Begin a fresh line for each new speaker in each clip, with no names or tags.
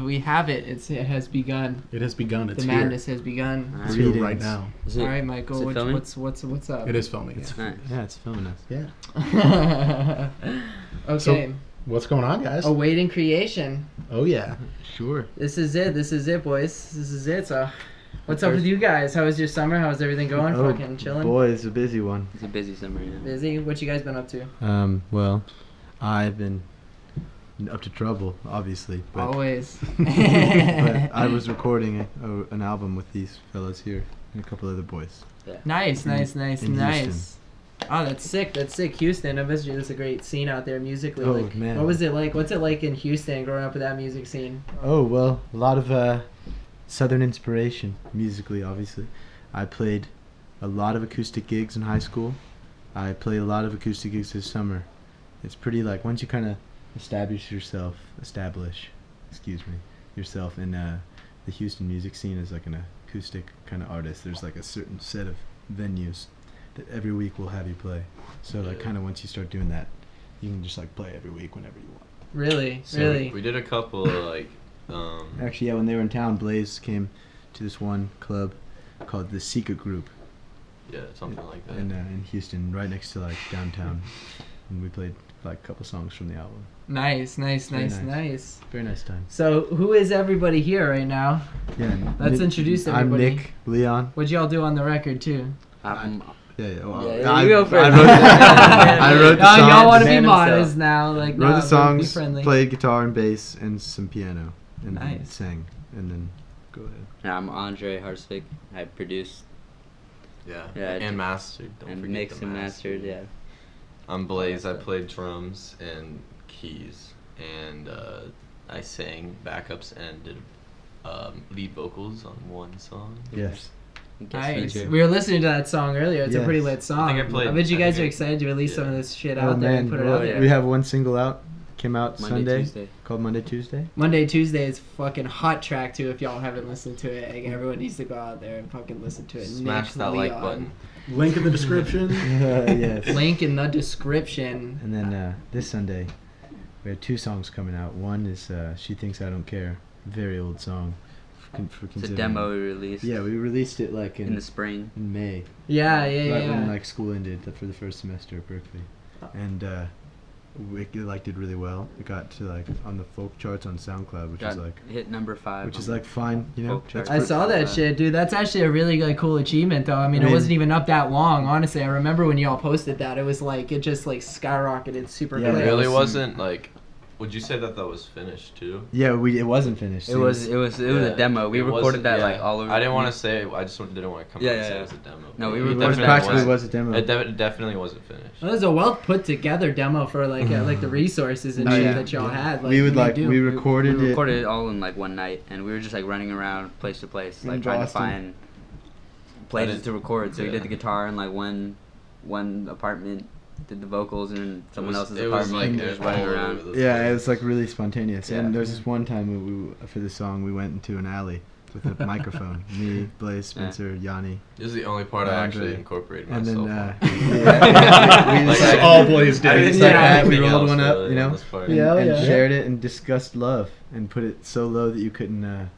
we have it. It has begun.
It has begun. It's
the
here.
madness has begun.
It's here right now.
All right, Michael. What's up?
It is filming.
It's yeah, it's filming us.
Yeah. Okay.
So, what's going on, guys?
Awaiting creation.
Oh yeah.
Sure.
This is it, boys. This is it. So, what's up with you guys? How was your summer? How's everything going? Fucking chilling.
Boy, it's a busy one.
It's a busy summer. Yeah.
Busy. What you guys been up to?
Well, I've been up to trouble, obviously. But,
Always.
but I was recording an album with these fellas here and a couple other boys.
Yeah.
Nice.
in Houston.
Oh, that's sick. Houston. I bet you there's a great scene out there musically.
Oh,
like,
man.
What was it like? What's it like in Houston growing up with that music scene?
Oh, well, a lot of Southern inspiration, musically, obviously. I played a lot of acoustic gigs in high school. I played a lot of acoustic gigs this summer. It's pretty, like, once you kind of establish yourself in the Houston music scene as, like, an acoustic kind of artist, there's, like, a certain set of venues that every week will have you play. So, like, kind of once you start doing that, you can just, like, play every week whenever you want.
Really?
So
really?
we did a couple like
Actually, yeah, when they were in town, Blaise came to this one club called the Secret Group
yeah, something like that.
in Houston, right next to like downtown, and we played like a couple songs from the album.
Nice.
Very
Very
nice time.
So, who is everybody here right now?
Yeah.
Let's introduce everybody.
I'm Nick, Leon.
What'd y'all do on the record, too?
Yeah, you go first.
I wrote the songs.
Y'all want to be
Man
modest
himself.
now. Like,
Wrote the
be
songs,
friendly.
played guitar and bass and some piano, and
Nice.
sang, and then go ahead.
Yeah, I'm Andre Harsvik. I produced
Yeah,
Yeah,
and mastered. Don't
and
forget
mixed
the
and
master.
mastered. Yeah.
I'm Blaise. I played drums and keys, and I sang backups and did lead vocals on one song.
Yes.
Nice. We were listening to that song earlier. It's a pretty
Yes.
lit song.
I think I played-
bet you
I
guys
think
are
I-
excited to release some of this shit
Oh
out there and
man,
put it
well,
out there.
we have one single out. Came out
Monday,
Sunday.
Tuesday.
Called Monday Tuesday.
Monday, Tuesday is fucking hot track too. If y'all haven't listened to it, like, everyone needs to go out there and fucking listen to it.
Smash
Nick
that like
Leon.
button.
Link in the description.
Yes.
Link in the description.
And then this Sunday, we had 2 songs coming out. One is She Thinks I Don't Care. Very old song. For
It's a
considering-
demo we released.
Yeah, we released it like
in the spring.
in May.
Yeah.
Right when like school ended for the first semester at Berkeley. And it like did really well. It got to like on the folk charts on SoundCloud, which
Got
is like
hit number 5.
which
on
is like fine, you know.
folk charts.
I saw that shit, dude. That's actually a really like cool achievement, though. I mean, it wasn't even up that long, honestly. I remember when y'all posted that. It was like it just like skyrocketed super
Yeah,
quick.
It really
was-
wasn't like. Would you say that was finished too?
Yeah, it wasn't finished.
It was a demo. We
It
recorded
wasn't-
that
yeah.
like all over.
I didn't want to say. I just didn't want to come out and say it was a demo.
No, we
It
recorded
It
definitely
practically
wasn't.
was a demo.
It definitely wasn't finished.
Well, it was a well put together demo for like the resources and
Oh,
shit
yeah.
that y'all had. Like,
we would
what do you do?
we recorded
we
it.
recorded it all in like one night, and we were just like running around place to place, like
In
trying
Boston.
to find places to record. So we did the guitar in like one apartment, did the vocals in someone else's apartment, and just running around.
Yeah, it was like really spontaneous.
Yeah.
And there's this one time for the song we went into an alley with a microphone. Me, Blaise, Spencer, Yanni,
This is the only part I actually
Andre.
incorporated
and
myself.
then we
Like,
just
I-
all Blaise did.
I didn't
It's
do
like
Yeah.
that. We
anything
rolled
else
one up,
really
you know,
on this part.
and,
Yeah,
and
yeah.
shared it and discussed love and put it so low that you couldn't.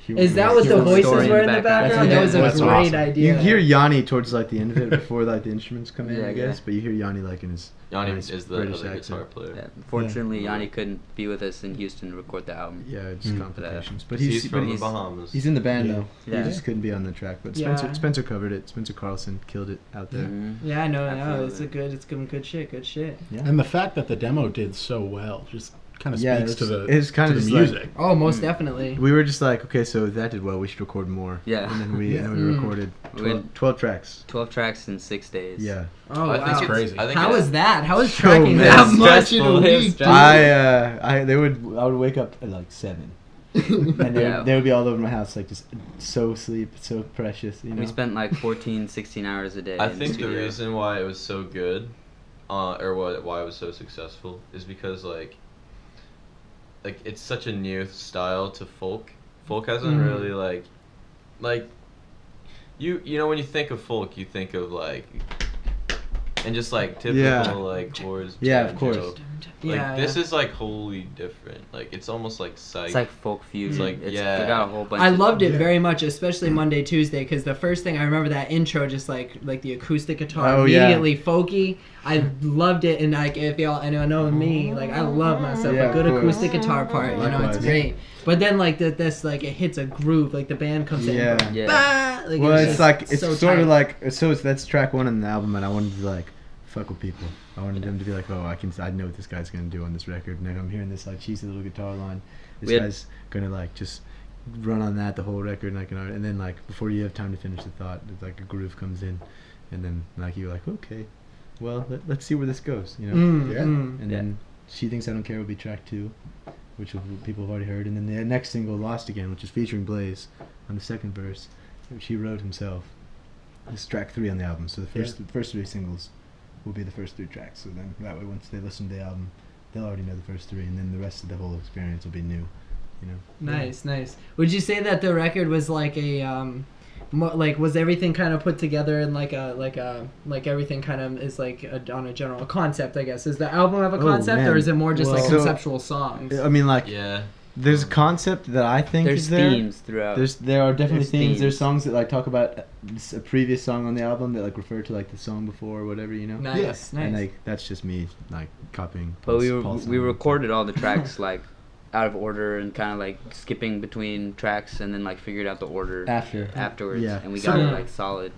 Is that what
Hear
the
the
voices
story
were
in
in
the
the
background.
background? That was a
That's
great
awesome.
idea.
You hear Yanni towards like the end of it before like the instruments come in,
Yeah,
I guess.
yeah.
But you hear Yanni like in his
Yanni
nice
is the
British
other
accent.
guitar player.
Yeah. Fortunately,
Yeah.
Yanni couldn't be with us in Houston to record the album.
Yeah, it's
Mm.
complications. But
He's from the
he's-
Bahamas.
He's in the band
Yeah.
though.
Yeah.
He just couldn't be on the track. But
Yeah.
Spencer covered it. Spencer Carlson killed it out there.
Mhm.
Yeah, I know.
Absolutely.
It's good shit. Good shit.
Yeah.
And the fact that the demo did so well just kind of
Yeah,
speaks
it's-
to the
it's kinda
to the
just like-
music.
Oh, most
Mm.
definitely.
We were just like, okay, so that did well. We should record more.
Yeah.
And then we
Mm.
recorded
We
12,
had
12 tracks.
12 tracks in 6 days.
Yeah.
Oh,
I
wow.
think it's
crazy.
I think
How
it's-
is that? How is
So
tracking
man,
that
it's
much in a
stressful, it's
week?
stressful.
I would wake up at like 7. And
Yeah.
they would be all over my house, like just so so precious, you know.
We spent like 14, 16 hours a day.
I
in
think the
studio.
reason why it was so good, or why it was so successful, is because like it's such a new style to folk. Folk hasn't
Mhm.
really like you know when you think of folk, you think of like and just like typical
Yeah.
like chords.
Yeah, of course.
Like
Yeah,
this
yeah.
is like wholly different. Like it's almost like psych.
It's like folk fusion.
It's like,
They
yeah.
got a whole bunch.
I
of
loved it
Yeah.
very much, especially Monday, Tuesday, because the first thing I remember that intro, just like the acoustic guitar,
Oh, yeah.
immediately folky. I loved it, and like if y'all, I know me, like I love myself
Yeah,
a good
of course.
acoustic guitar part. You know,
Likewise.
it's great. But then like this, like it hits a groove, like the band comes in.
Yeah.
Like,
Yeah.
bah! Like,
Well, it's
just
like it's
so
sort
tight.
of like so. That's track 1 on the album, and I wanted to like fuck with people. I wanted them to be like, oh, I know what this guy's gonna do on this record, and then I'm hearing this like cheesy little guitar line. This
We had-
guy's gonna like just run on that the whole record, and I can, and then like before you have time to finish the thought, it's like a groove comes in, and then like you're like, okay, well let's see where this goes, you know.
Yeah.
And then She Thinks I Don't Care will be track 2, which people have already heard, and then the next single, Lost Again, which is featuring Blaise on the second verse, which he wrote himself. This is track 3 on the album, so the first 3 singles will be the first 3 tracks. So then that way, once they listen to the album, they'll already know the first 3, and then the rest of the whole experience will be new, you know.
Nice. Would you say that the record was like a like was everything kind of put together in like everything kind of is like on a general concept, I guess? Does the album have a
Oh,
concept,
man.
or is it more just like
Well, so-
conceptual songs?
I mean, like,
Yeah.
there's a concept that I think
There's
is there.
themes throughout.
There are definitely
There's
themes. There's
themes.
songs that like talk about a previous song on the album that like refer to like the song before or whatever, you know.
Nice.
And like that's just me like copying.
But we
Paul's
we
song.
recorded all the tracks like out of order and kind of like skipping between tracks and then like figured out the order afterwards.
Yeah.
And we
So-
got it like solid.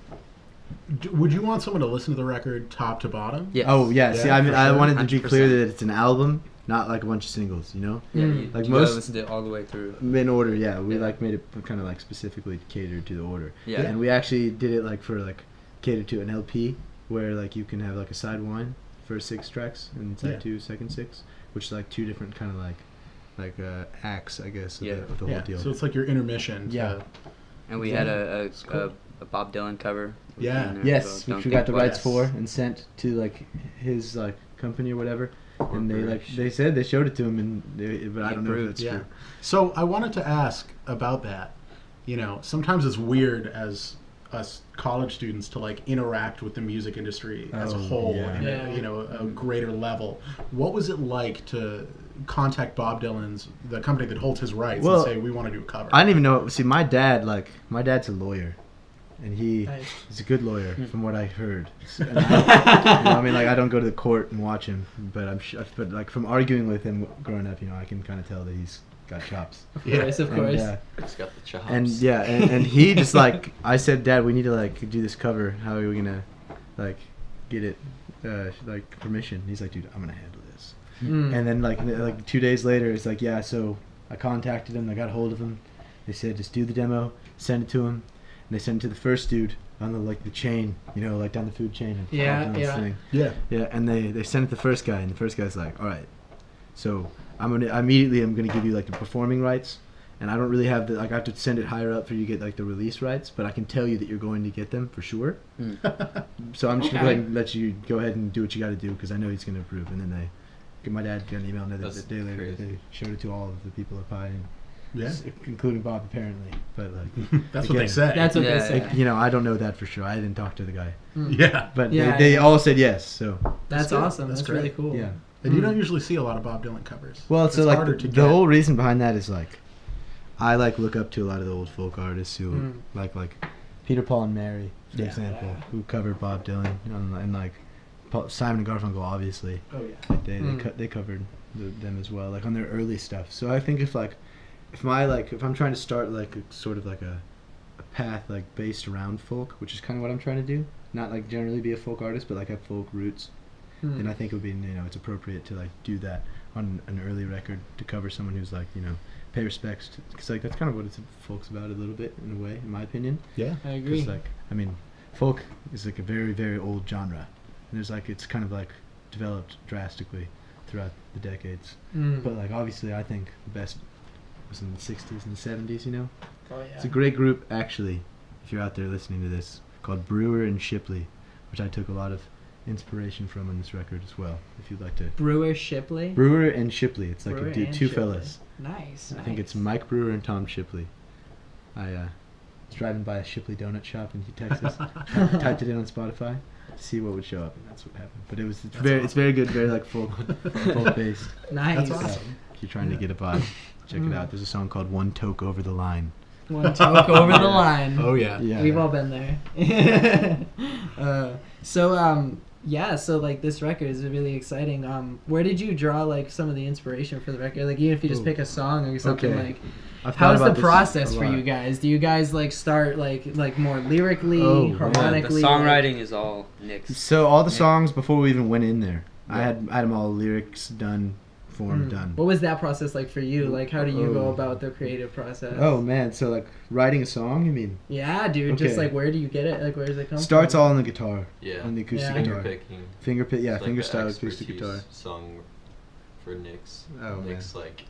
Would you want someone to listen to the record top to bottom?
Yes.
Oh yeah. See,
Yeah,
I mean,
for
I
sure.
wanted to be clear
100%.
that it's an album, not like a bunch of singles, you know.
Yeah,
Mm.
you,
Like
you
most-
gotta listen to it all the way through.
In order, yeah. We
Yeah.
like made it kind of like specifically catered to the order.
Yeah.
And we actually did it like for like catered to an LP where like you can have like a side 1 first 6 tracks and side
Yeah.
2 second 6, which is like 2 different kind of like acts, I guess, of
Yeah.
the whole
Yeah.
deal.
So it's like your intermission. to-
Yeah.
And we
Yeah.
had
It's cool.
a Bob Dylan cover.
Yeah.
in there as
Yes,
well.
which
Don't
we
Think
got the
Twice.
rights for and sent to like his like company or whatever. And they like
Corporation.
they said they showed it to him, and but I
He
don't know if
approved.
that's
Yeah.
true.
So I wanted to ask about that. You know, sometimes it's weird as us college students to like interact with the music industry as a
Oh,
whole
yeah.
in
Yeah.
a, you know, a greater level. What was it like to contact Bob Dylan's, the company that holds his rights,
Well,
and say we want to do a cover?
I didn't even know. See, my dad's a lawyer, and he's
Nice.
a good lawyer from what I heard. And I mean, like I don't go to the court and watch him, but but like from arguing with him growing up, you know, I can kind of tell that he's got chops.
Of course.
And,
It's got the chops.
and yeah, and he just like I said, Dad, we need to like do this cover. How are we gonna like get it like permission? He's like, dude, I'm gonna handle this.
Mm.
And then like 2 days later, it's like, yeah. So I contacted him. I got a hold of him. They said just do the demo, send it to him, and they sent it to the first dude on the chain, you know, like down the food chain. And
Yeah,
down this
yeah.
thing.
yeah.
Yeah, and they sent it to the first guy, and the first guy's like, all right, so I'm gonna give you like the performing rights, and I don't really have I have to send it higher up for you to get like the release rights, but I can tell you that you're going to get them for sure. So I'm just gonna go ahead and let you go ahead and do what you got to do because I know he's gonna approve. And then my dad got an email another
That's
day later that
crazy.
they showed it to all of the people at Pi, and
Yeah.
including Bob apparently. But like,
That's what they
again,
say.
That's what
Yeah,
they say.
like, you know, I don't know that for sure. I didn't talk to the guy,
yeah.
but
Yeah,
they
yeah.
all said yes. So
That's
good.
awesome.
That's
That's really
great.
cool.
yeah.
And you don't usually see a lot of Bob Dylan covers.
Well,
it's
so like
harder to
the
get.
whole reason behind that is like, I like look up to a lot of the old folk artists who
Mm.
like Peter, Paul, and Mary, for
Yeah.
example,
Yeah.
who covered Bob Dylan, and like Simon and Garfunkel, obviously.
Oh yeah.
Like
Mm.
they covered them as well, like on their early stuff. So I think if I'm trying to start like a sort of like a path like based around folk, which is kind of what I'm trying to do, not like generally be a folk artist, but like have folk roots.
Mm.
Then I think it would be, you know, it's appropriate to like do that on an early record to cover someone who's like, you know, pay respects because like that's kind of what folk's about a little bit in a way, in my opinion.
Yeah.
I agree.
Because like I mean, folk is like a very very old genre, and there's like it's kind of like developed drastically throughout the decades.
Mm.
But like obviously, I think the best was in the '60s and the '70s. You know,
Oh, yeah.
it's a great group actually. If you're out there listening to this, called Brewer and Shipley, which I took a lot of inspiration from on this record as well. If you'd like to.
Brewer Shipley.
Brewer and Shipley. It's like
Brewer
two
and Shipley.
fellas.
Nice.
I think it's Mike Brewer and Tom Shipley. was driving by a Shipley donut shop and he texted us, typed it in on Spotify to see what would show up, and that's what happened. But it's very good, very like folk based.
Nice.
That's awesome.
If you're trying to get a vibe, check it out. There's a song called "One Toke Over the Line."
One toke over the line.
Oh yeah.
We've all been there. So like this record is really exciting. Where did you draw like some of the inspiration for the record? Like even if you just pick a song or something,
Okay.
like
I've thought
how's the
about this
process
a
for
lot.
you guys? Do you guys like start like more lyrically,
Oh, yeah.
The
harmonically?
songwriting is all Nick's.
So all the
Yeah.
songs before we even went in there, I
Yeah.
had them all lyrics done, form done.
What was that process like for you? Like how do you go
Oh.
about the creative process?
Oh man, so like writing a song, you mean?
Yeah, dude. Just
Okay.
like where do you get it? Like where does it come
Starts
from?
all on the guitar,
Yeah.
on the acoustic
Yeah.
Finger
guitar.
picking.
Finger pick, yeah,
It's like
finger
the
style acoustic
expertise
guitar.
Song for Nick's.
Oh, man.
Nick's like,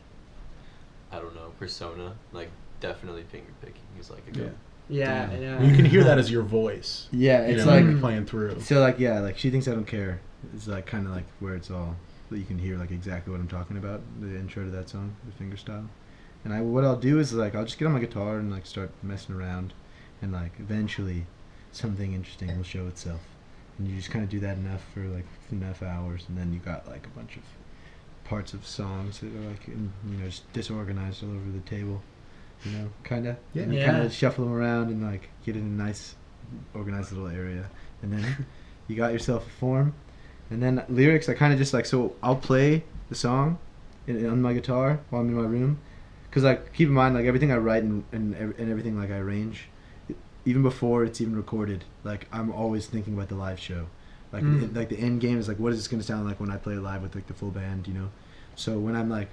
I don't know, persona. Like definitely finger picking. He's like a good.
Yeah,
Yeah.
yeah.
You can hear that as your voice.
Yeah,
You
it's
know,
like
playing through.
so like yeah, like She Thinks I Don't Care. It's like kind of like where it's all that you can hear like exactly what I'm talking about. The intro to that song, the finger style. And what I'll do is like I'll just get on my guitar and like start messing around, and like eventually something interesting will show itself. And you just kind of do that enough for like enough hours, and then you got like a bunch of parts of songs that are like just disorganized all over the table. Kind of.
Yeah.
You
Yeah.
kind of shuffle them around and like get in a nice, organized little area, and then you got yourself a form. And then lyrics, I kind of just like I'll play the song on my guitar while I'm in my room, because like keep in mind like everything I write and everything like I arrange, even before it's even recorded, like I'm always thinking about the live show, like like the end game is like what is this gonna sound like when I play live with like the full band, So when I'm like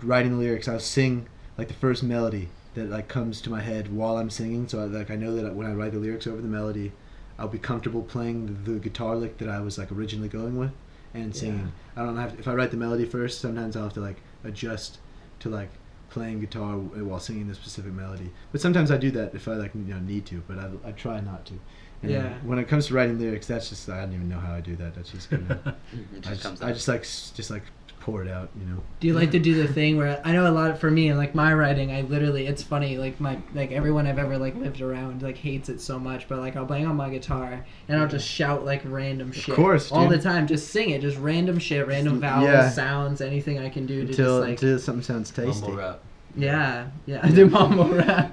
writing the lyrics, I'll sing like the first melody that like comes to my head while I'm singing, so I know that when I write the lyrics over the melody, I'll be comfortable playing the guitar lick that I was like originally going with and singing. I don't have if I write the melody first, sometimes I'll have to like adjust to like playing guitar while singing the specific melody. But sometimes I do that if I like need to, but I try not to. And
Yeah.
when it comes to writing lyrics, that's just I don't even know how I do that. That's just kind of
It just comes out.
I just like pour it out,
Do you like to do the thing where I know a lot for me and like my writing, I literally it's funny like everyone I've ever like lived around like hates it so much, but like I'll bang on my guitar and I'll just shout like random shit
course,
all the
dude.
time, just sing it, just random shit, random vowels,
Yeah.
sounds, anything I can do to
until
just like
until something sounds tasty.
Mumble rap.
yeah I do mumble rap.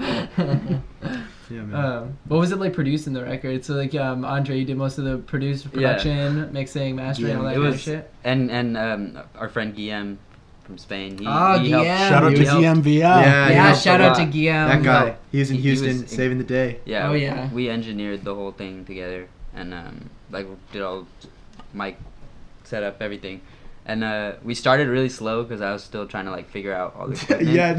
Yeah, man.
What was it like producing the record? So like Andre, you did most of the production, mixing, mastering, all that
It
kind of
was
shit.
and our friend Guillem from Spain. He
Oh,
helped.
Guillem.
Shout out
He
to
helped.
GMVL.
Yeah,
Yeah,
helped
shout
a
out to
lot.
Guillaume.
That guy, he was in
He was
Houston saving the day.
Yeah.
Oh, yeah.
We engineered the whole thing together and like did all mic setup, everything. And we started really slow because I was still trying to like figure out all the equipment.
Yeah.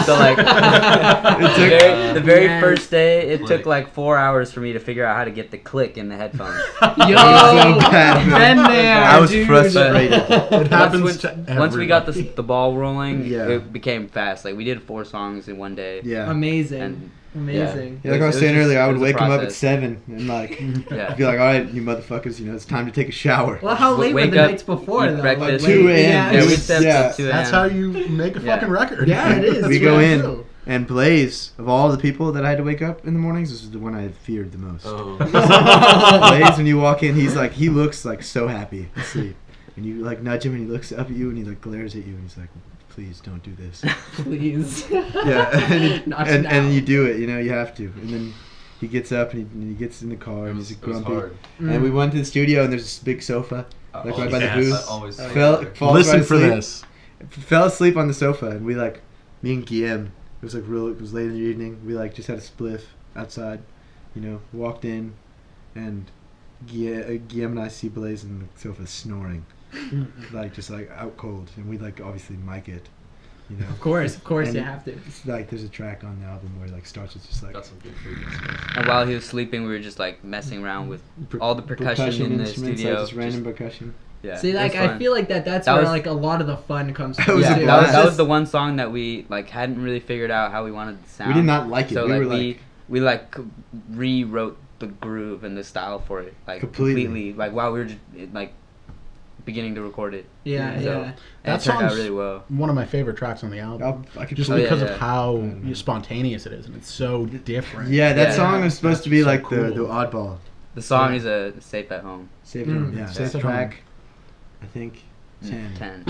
So like the very
Yes.
first day, it
Like-
took like 4 hours for me to figure out how to get the click in the headphones.
Yo,
so bad,
been there.
I was
dude.
frustrated.
It happens
once,
to
once we got
everybody.
the ball rolling,
Yeah.
it became fast. Like we did 4 songs in one day.
Yeah.
Amazing.
And
Amazing.
Yeah, like I was
It was
saying
just-
earlier, I
it
would
was a
wake him up at
process.
7 and like
Yeah.
be like, all right, you motherfuckers, it's time to take a shower.
Well, how late were
Wake
the
up,
nights before
eat
though?
breakfast.
Like 2 a.m.
Yeah,
Yeah,
It
we
was-
stepped
yeah.
up 2 a.m.
That's how you make a
Yeah.
fucking record.
Yeah, it is.
We
That's
go
what I
in,
do.
and Blaise, of all the people that I had to wake up in the mornings, this is the one I feared the most.
Oh.
Blaise, when you walk in, he looks like so happy asleep, and you like nudge him, and he looks up at you, and he like glares at you, and he's like, "Please don't do this."
Please.
Yeah,
Not
and
now.
you do it, you have to, and then he gets up and he gets in the car and he's
It was
grumpy.
hard.
And we went to the studio and there's this big sofa, like right by the
yes.
booth.
I always
Falls
Listen
right
for
asleep.
this.
Fell asleep on the sofa, and we like, me and Guillem, it was like it was late in the evening. We like just had a spliff outside, walked in, and Guillem and I see Blaise on the sofa snoring, like just like out cold, and we like obviously mic it,
Of course,
And
you have to.
It's like there's a track on the album where it like starts with just like
got some good frequencies.
And while he was sleeping, we were just like messing around with all the percussion in the
instruments,
studio.
like just random percussion.
Yeah.
See,
it was
like I
fun.
feel like that's
That
where
was-
like a lot of the fun comes
That
from.
was a
too.
blast.
that was
Just-
the one song that we like hadn't really figured out how we wanted to sound.
We did not like it.
So
we
like
were like,
we like rewrote the groove and the style for it like
Completely.
completely. Like while we were just like beginning to record it.
Yeah,
So,
yeah.
and
That
it turned out
song's
really well.
one of my favorite tracks on the album.
I could
Just
play-
because
yeah.
of how spontaneous it is, and it's so different.
Yeah, that
Yeah.
song is supposed to be
So
like
cool.
the oddball.
The song
Yeah.
is a Safe at Home.
Safe
Mm.
yeah.
Safe at
track.
Home.
I think 10.
10.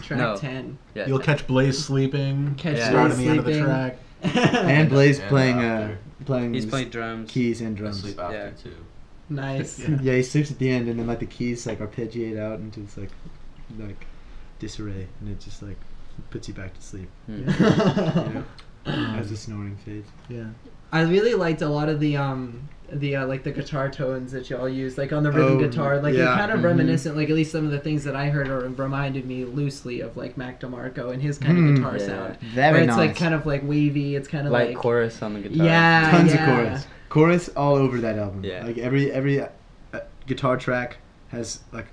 Track
No.
10.
Yeah,
You'll catch Blaise sleeping.
Catch
Yeah.
Start
Blaise
at the end of the
sleeping.
track.
And Blaise
And
playing
after.
playing
He's playing drums.
keys and
I
drums.
sleep after
Yeah.
too.
Nice.
Yeah.
Yeah, he sleeps at the end, and then like the keys like arpeggiate out into this like disarray, and it just like puts you back to sleep.
Hmm.
You know, as the snoring fades.
Yeah.
I really liked a lot of the like the guitar tones that y'all use, like on the rhythm
Oh,
guitar. Like
yeah.
they're kind of
Mhm.
reminiscent, like at least some of the things that I heard reminded me loosely of like Mac DeMarco and his kind of guitar
Yeah.
sound.
Very
Where it's
nice.
like kind of like wavy. It's kind of
Like
like
chorus on the guitar.
Yeah.
Tons of chorus all over that album.
Yeah.
Like every guitar track has like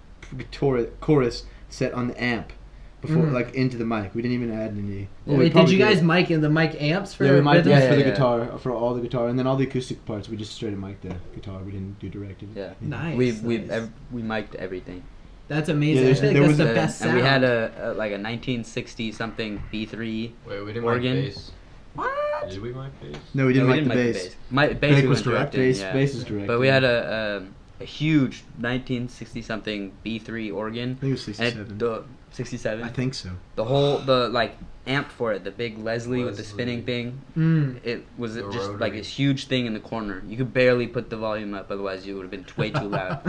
chorus set on the amp before like into the mic. We didn't even add any. Well, we
Wait, did
probably
you guys mic in the mic amps for
Yeah, we mic'd
rhythm?
it
Yeah,
for the
yeah.
guitar, for all the guitar, and then all the acoustic parts. We just straight up mic'd the guitar. We didn't do directed.
Yeah.
Nice.
We
nice.
we mic'd everything.
That's amazing.
Yeah,
I
there's-
feel like
there
that's
was
the
a-
best sound.
And we had a like a 1960 something B3.
Wait, we didn't
Organ.
mic bass.
What?
Did we mic bass?
No, we didn't
No,
mic the bass.
My bass
Bake
we
was
went
directed.
in,
Bass,
yeah.
bass is direct.
But we had a huge 1960 something B3 organ.
I think it was
And
67.
the 67.
I think so.
The whole the like amp for it, the big Leslie with the
Leslie.
spinning thing.
Mm.
It was
The
just like
rotary.
this huge thing in the corner. You could barely put the volume up, otherwise you would have been way too loud.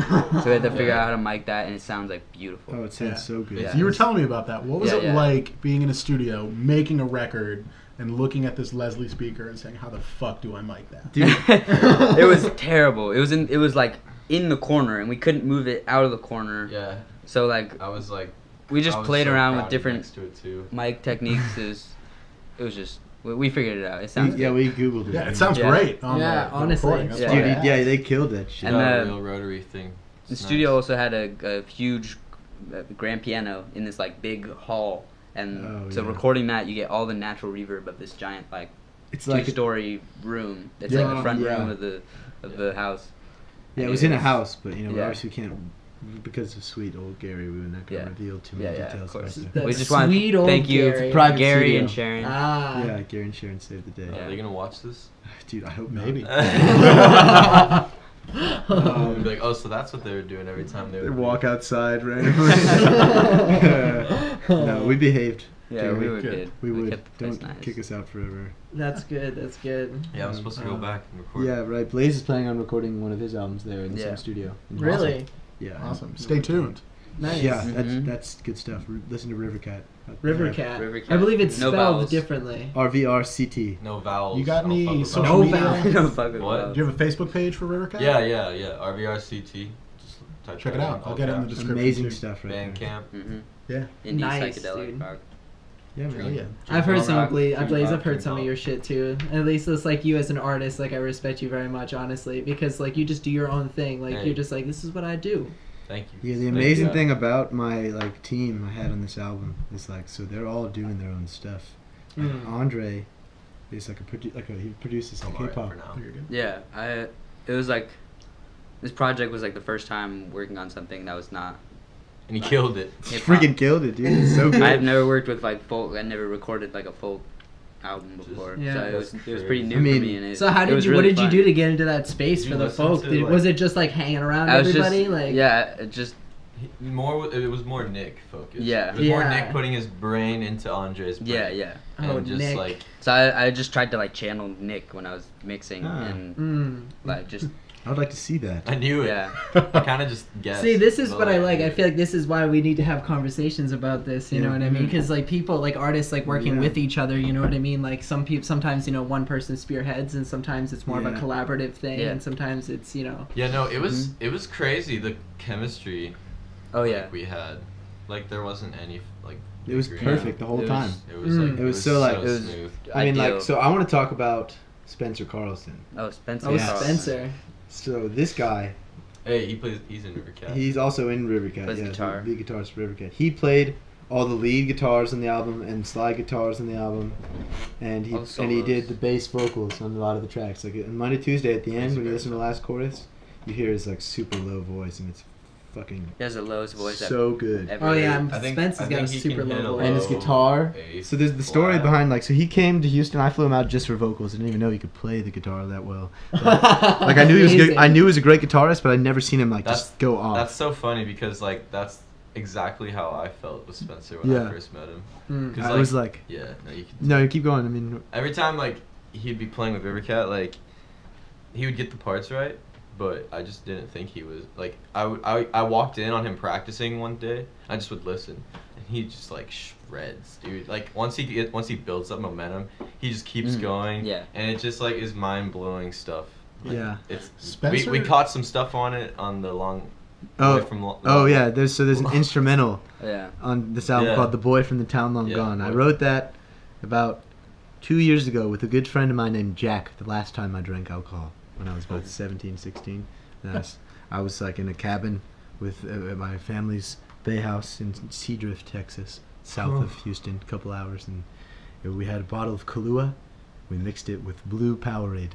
So we had to figure
Yeah.
out how to mic that, and it sounds like beautiful.
Oh, it sounds
Yeah.
so good.
Yeah.
You were telling me about that. What was
Yeah,
it
yeah.
like being in a studio, making a record, and looking at this Leslie speaker and saying, "How the fuck do I mic that?"
Dude,
It was terrible. It was like in the corner, and we couldn't move it out of the corner.
Yeah,
So like
I was like.
we just
I was
played
so
around with
crowded
different
next to it too.
mic techniques. It was just we figured it out. It sounds
yeah,
good.
we googled it.
Yeah, it sounds
Yeah.
great. On
Yeah,
the
honestly.
recording. That's
Yeah.
why I
Dude,
asked.
yeah, they killed that shit.
And
Got a
the-
real rotary thing.
The
It's
studio
nice.
also had a huge grand piano in this like big hall, and
Oh,
so
yeah.
recording that you get all the natural reverb of this giant like
It's like
two-story room. It's
Yeah,
like the front
yeah.
room of the house.
yeah, it
And
was in a house, but you know,
Yeah.
obviously we can't because of sweet old Gary. We were not gonna
Yeah.
reveal too many
Yeah, of
details about
course.
that.
That
we just want
sweet
to
old
thank you,
Gary.
Private
Gary
studio.
and Sharon.
Ah.
Yeah, Gary and Sharon saved the day.
Yeah.
Are they gonna watch this?
Dude, I hope
Maybe.
not.
We'd be like, oh, so that's what they were doing every time they
They
would
walk outside randomly. No, we behaved.
Yeah,
Gary.
we were
Good.
good.
We would.
kept the place
Don't
nice.
kick us out forever.
That's good. That's good.
Yeah, I'm supposed to go back and record.
Yeah, right. Blaise is planning on recording one of his albums there in the
Yeah.
same studio.
Really
Yeah.
Awesome. Stay tuned.
nice.
Yeah,
Mhm.
that's good stuff. Listen to Rivercat.
Rivercat.
Rivercat.
I believe it's
No
spelled
vowels.
differently.
RVRCT.
No vowels.
You got
I don't
any
fuck with
social
vowels.
No
media?
vowels.
No fucking
What?
vowels.
Do you have a Facebook page for Rivercat?
Yeah. RVRCT. Just type
Check
that
it
in
out.
all
I'll get it in the
caps.
description.
Amazing
too.
stuff right there.
Bandcamp.
Mm-hmm.
Yeah.
Indie
Nice,
psychedelic
dude.
rock.
Yeah,
Hell
man.
yeah.
I've heard some of
Dream
Blaise.
rock,
I've heard
dream
some of
pop.
your shit too. At least it's like you as an artist. Like I respect you very much, honestly, because like you just do your own thing. Like
Hey.
you're just like, this is what I do.
Thank you.
Yeah, the
Thank
amazing
you.
thing about my like team I had on this album is like, so they're all doing their own stuff. Like,
Mm.
Andre is like he produces
I'm
like
alright
hip hop.
for now.
Oh, you're good.
Yeah, it was like this project was like the first time working on something that was not
And he killed it.
He
hip-hop.
freaking killed it, dude. It's so good.
I've never worked with like folk. I never recorded like a folk album before,
Yeah.
so it was pretty new
I mean,
for me. And it,
So how
it
did
was
you? What
really
did you
fun.
do to get into that space
Did
for
you
the
listen
folk?
to,
Did,
like-
was it just like hanging around
I was
everybody?
just
like
yeah, it just
It was more Nick focused.
Yeah.
It was more
Yeah.
Nick putting his brain into Andre's brain.
yeah.
And
Oh,
just
Nick.
like
So I just tried to like channel Nick when I was mixing
Ah.
and
Mm.
like just
I would like to see that.
I knew it.
yeah.
I kind of just guessed.
See, this is
but,
what I like. I
knew
feel like this is why we need to have conversations about this. You know
Yeah.
what I mean? Because like people, like artists, like working
Yeah.
with each other. You know what I mean? Like some people, sometimes you know one person spearheads, and sometimes it's more of a
Yeah.
collaborative thing,
Yeah.
and sometimes it's you know.
Yeah, no, it was crazy the chemistry
Oh yeah.
like, we had. Like there wasn't any like.
It was
disagreement.
perfect the whole
It was-
time.
It was like
Mm.
It was so, like-
It was-
smooth.
I mean,
Ideal.
like, so I want to talk about Spencer Carlson.
Oh Spencer.
Oh,
Yes.
Spencer.
So this guy,
Hey, he's in Rivercat.
he's also in Rivercat.
Plays
Yeah,
guitar.
lead guitarist for Rivercat. He played all the lead guitars on the album and slide guitars on the album, and he
All the
and he
solos.
did the bass vocals on a lot of the tracks. Like on Monday, Tuesday at the end when you listen to the last chorus, you hear his like super low voice, and it's fucking
He has the lowest voice
so good.
ever.
Oh yeah,
heard.
Spence has got a
he
super
can hit
low
a
voice.
And his
low
guitar.
A
So there's the story
flat.
behind like, so he came to Houston. I flew him out just for vocals. I didn't even know he could play the guitar that well. Like I knew he was good.
Amazing.
I knew he was a great guitarist, but I'd never seen him like
That's-
just go off.
That's so funny because like that's exactly how I felt with Spencer when
Yeah.
I first met him.
Mm.
'Cause,
I was like,
yeah, no, you can.
no, you keep going. I mean,
Every time like he'd be playing with Rivercat, like he would get the parts right, but I just didn't think he was like I walked in on him practicing one day. I just would listen, and he just like shreds, dude. Like once he builds up momentum, he just keeps going.
Yeah.
And it just like is mind blowing stuff. Like,
Yeah.
It's
Spencer-
we caught some stuff on it on the long.
oh,
Boy from
oh yeah. There's an instrumental
Yeah.
on this album
Yeah.
called "The Boy from the Town Long
Yeah,
Gone." I
Boy.
wrote that about 2 years ago with a good friend of mine named Jack. The last time I drank alcohol, when I was about 17, 16. And I was like in a cabin with at my family's bay house in Seadrift, Texas, south of Houston, a couple hours, and we had a bottle of Kahlua. We mixed it with blue Powerade.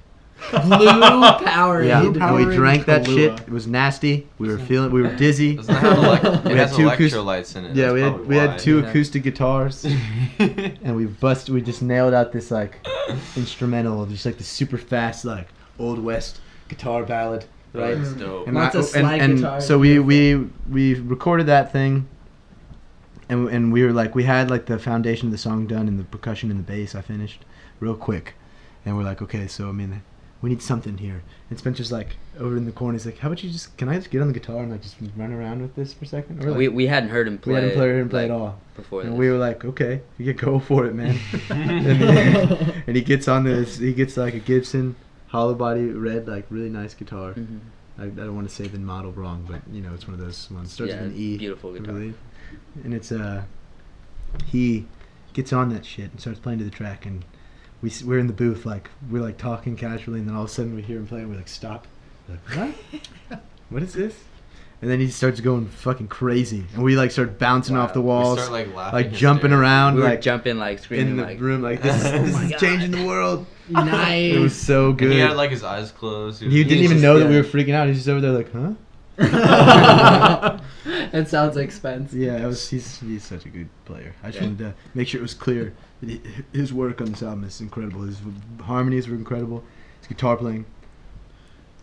Blue Powerade.
Yeah,
Blue
and we
Powerade
drank that
Kahlua.
shit. It was nasty. We were dizzy.
Doesn't have it
We had
has
two acoust-
electrolytes in it.
Yeah,
that's
we had
probably
two
Yeah.
acoustic guitars, and we just nailed out this like instrumental, just like the super fast like old west guitar ballad, right?
That's dope.
And
Lots of slide
and
guitars.
so we recorded that thing, and we were like, we had like the foundation of the song done and the percussion and the bass I finished real quick, and we're like, okay, so I mean, we need something here. And Spencer's like over in the corner, he's like, how about can I just get on the guitar and like just run around with this for a second? We're like,
We hadn't heard him play.
we hadn't heard him play at
like,
all.
before
And
this.
we were like, okay, you can go for it, man. and he gets on this, he gets like a Gibson hollow body red, like really nice guitar.
Mhm.
I don't want to say the model wrong, but you know, it's one of those ones. Starts
Yeah,
with an E.
beautiful
I
guitar.
believe. And it's he gets on that shit and starts playing to the track, and we're in the booth, like we're like talking casually, and then all of a sudden we hear him play, and we're like, stop. We're like, what? What is this? And then he starts going fucking crazy, and we like start bouncing off the walls,
We start, like, laughing
like jumping
hysterically.
around,
We were
like
jumping, like screaming,
in the
like
room, like this,
Oh
this
my
is
God.
changing the world.
Nice.
It was so
And
good.
he had like his eyes closed.
He didn't
was
even
just-
know that we
yeah.
were freaking out. He's just over there like, huh?
It sounds like Spence.
Yeah, he's such a good player. I just wanted to make sure it was clear that his work on this album is incredible. His harmonies were incredible. His guitar playing,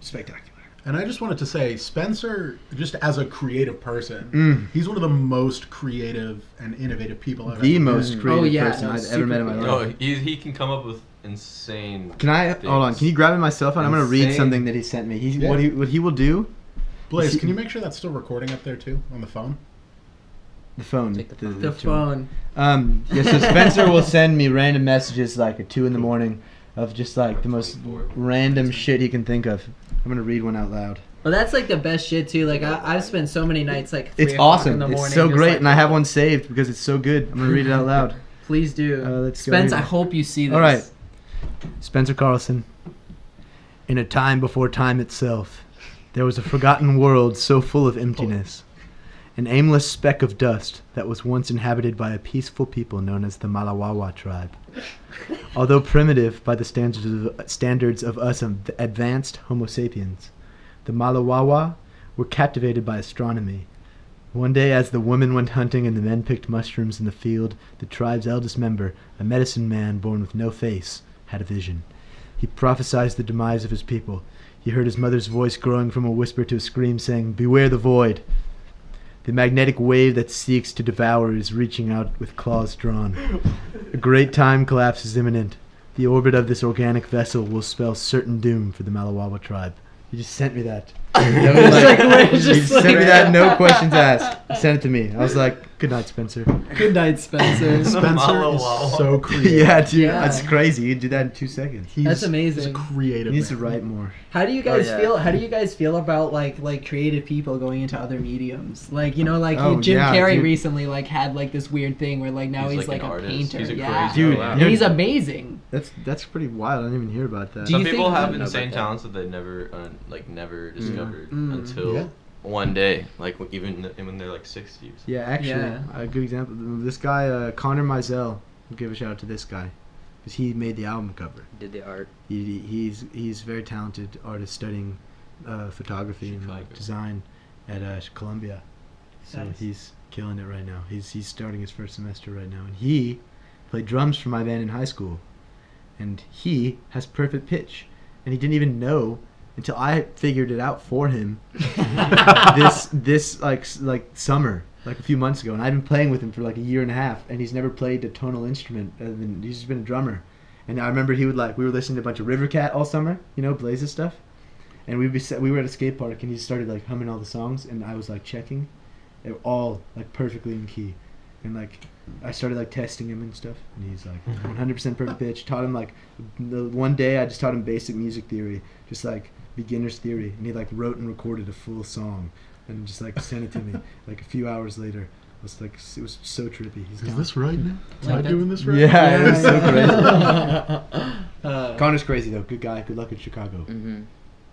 spectacular.
And I just wanted to say, Spencer, just as a creative person,
Mm.
he's one of the most creative and innovative people I've
The
ever met.
most creative
yeah,
person
no,
I've
super
ever met in my
creative.
life.
No, he can come up with insane.
Can I hold on? Can you grab it my cell phone? I'm gonna read
Insane.
something that he sent me.
Yeah.
What he will do.
Blaise,
He-
can you make sure that's still recording up there too on the phone?
The phone.
Take the phone.
The phone.
Yeah, so Spencer will send me random messages like at 2 a.m. of just like the most random shit he can think of. I'm gonna read one out loud.
Well, that's like the best shit too. Like I've spent so many nights like 3
It's
o'clock
awesome.
in the morning.
It's so
just,
great,
like,
and I have one saved because it's so good. I'm gonna read it out loud.
Please do.
Let's go
Spence,
here.
I hope you see this.
All right. Spencer Carlson. In a time before time itself, there was a forgotten world so full of emptiness. An aimless speck of dust that was once inhabited by a peaceful people known as the Malawawa tribe. Although primitive by the standards of us advanced Homo sapiens, the Malawawa were captivated by astronomy. One day, as the women went hunting and the men picked mushrooms in the field, the tribe's eldest member, a medicine man born with no face, had a vision. He prophesied the demise of his people. He heard his mother's voice growing from a whisper to a scream, saying, "Beware the void." The magnetic wave that seeks to devour is reaching out with claws drawn. A great time collapse is imminent. The orbit of this organic vessel will spell certain doom for the Malawawa tribe. He just sent me that. That was
It's like, we're
he
just
sent me
like-
that, no questions asked. He sent it to me. I was like, good night, Spencer.
Good night, Spencer.
Spencer
Malawawa.
is so creative.
Yeah, dude,
Yeah.
that's crazy. You did that in 2 seconds. He
That's
He's
amazing.
a creative.
needs to
man.
write more.
How do you guys
yeah.
feel? How do you guys feel about like creative people going into other mediums? Like like
Oh,
Jim
yeah,
Carrey
dude.
recently like had like this weird thing where like now
He's,
he's
like,
like
an
a
artist.
painter.
He's a
yeah,
crazy
Dude,
Wow.
and he's amazing.
That's pretty wild. I didn't even hear about that.
Do
Some
you
people
think-
have
I don't know
insane
about that.
talents that they never never discovered
Mm.
until
Yeah.
one day, like even when they're like 60s.
Yeah, actually,
Yeah.
a good example. This guy, Connor Mizell, we'll give a shout out to this guy, because he made the album cover.
did the art.
He's very talented artist studying photography and like
Chicago.
design, at Columbia. So
Nice.
he's killing it right now. He's starting his first semester right now, and he played drums for my band in high school, and he has perfect pitch, and he didn't even know until I figured it out for him this like summer, like a few months ago, and I've been playing with him for like a year and a half, and he's never played a tonal instrument other than he's just been a drummer. And I remember we were listening to a bunch of River Cat all summer, Blaise's stuff, and we were at a skate park, and he started like humming all the songs, and I was like checking, they were all like perfectly in key, and like I started like testing him and stuff, and he's like 100% perfect pitch. Taught him like the one day I just taught him basic music theory, just like beginner's theory, and he like wrote and recorded a full song, and just like sent it to me like a few hours later. It was so trippy.
Is this right now? Am
Like
I
that-
doing this right?
Yeah, it was so
Uh,
Connor's crazy though. Good guy. Good luck in Chicago.
Mm-hmm.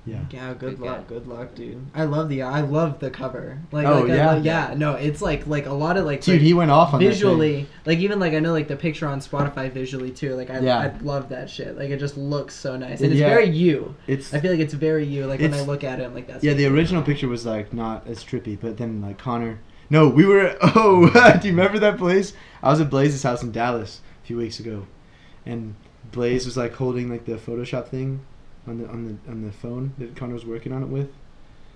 Yeah.
Yeah, good
Good
luck,
guy.
good luck, dude. I love the cover. Like,
Oh,
like,
yeah?
yeah. No, it's like a lot of like
Dude, he went off on that thing.
visually, like even like I know like the picture on Spotify visually too. Like I
Yeah.
love that shit. Like it just looks so nice, and it's
Yeah.
very you.
It's
I feel like it's very you. Like when I
It's-
look at it, I'm like that's
yeah.
what
The
you
original
do.
picture was like not as trippy, but then like Connor. No, we were. Oh, do you remember that place? I was at Blaise's house in Dallas a few weeks ago, and Blaise was like holding like the Photoshop thing on the phone that Connor was working on it with,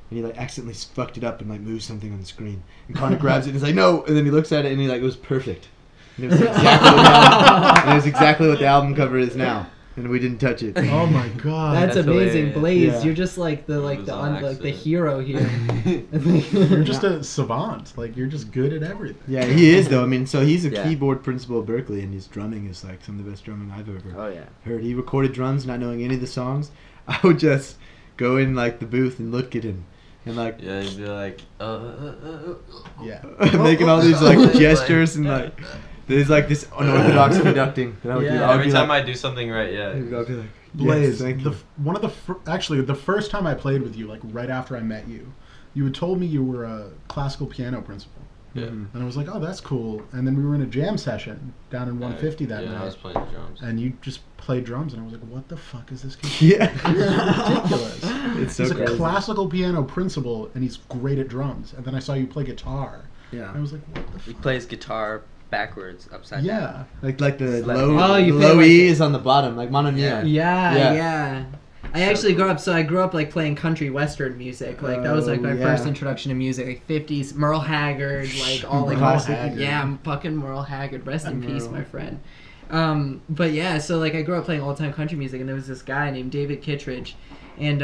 and he like accidentally fucked it up and like moved something on the screen. And Connor grabs it and he's like, no, and then he looks at it and he like, it was perfect. And it was exactly what the album cover is now, and we didn't touch it.
Oh my god.
That's
That's
amazing,
hilarious.
Blaise.
Yeah.
You're just like the
It was on
like the
accident.
hero here.
You're just a savant. Like you're just good at everything.
Yeah, he is though. I mean, so he's a
Yeah.
keyboard principal at Berkeley, and his drumming is like some of the best drumming I've ever
Oh yeah.
heard. He recorded drums, not knowing any of the songs. I would just go in like the booth and look at him, and like
Yeah, you'd be like,
Yeah.
making all these like gestures and like there's like this unorthodox conducting that I would do.
Yeah.
I would
every
be
time
like,
I do something right, yeah.
I'd be like,
Blaise,
yes, thank
the,
you.
one of the actually the first time I played with you, like right after I met you, you had told me you were a classical piano principal,
Yeah.
Mhm.
and I was like, oh, that's cool. And then we were in a jam session down in 150 that
yeah,
night,
I was playing the drums.
and you just played drums, and I was like, what the fuck is this kid?
Yeah,
Ridiculous.
It's so
He's a
crazy.
classical piano principal, and he's great at drums. And then I saw you play guitar,
Yeah,
and I was like, what the
He
fuck?
plays guitar backwards, upside down.
Yeah.
like the
Slap.
low
Oh, you
the
play
low
like
E
it.
is on the bottom, like Mono Mia.
Yeah,
Yeah.
yeah. I
So
actually
cool.
I grew up like playing country western music. Like that was like my
Oh,
first
yeah.
introduction to music, like 50s, Merle Haggard, like all like
Merle
Classic.
Haggard.
yeah, I'm fucking Merle Haggard. Rest in peace,
Merle.
my friend. But yeah, so like I grew up playing old time country music, and there was this guy named David Kittredge, and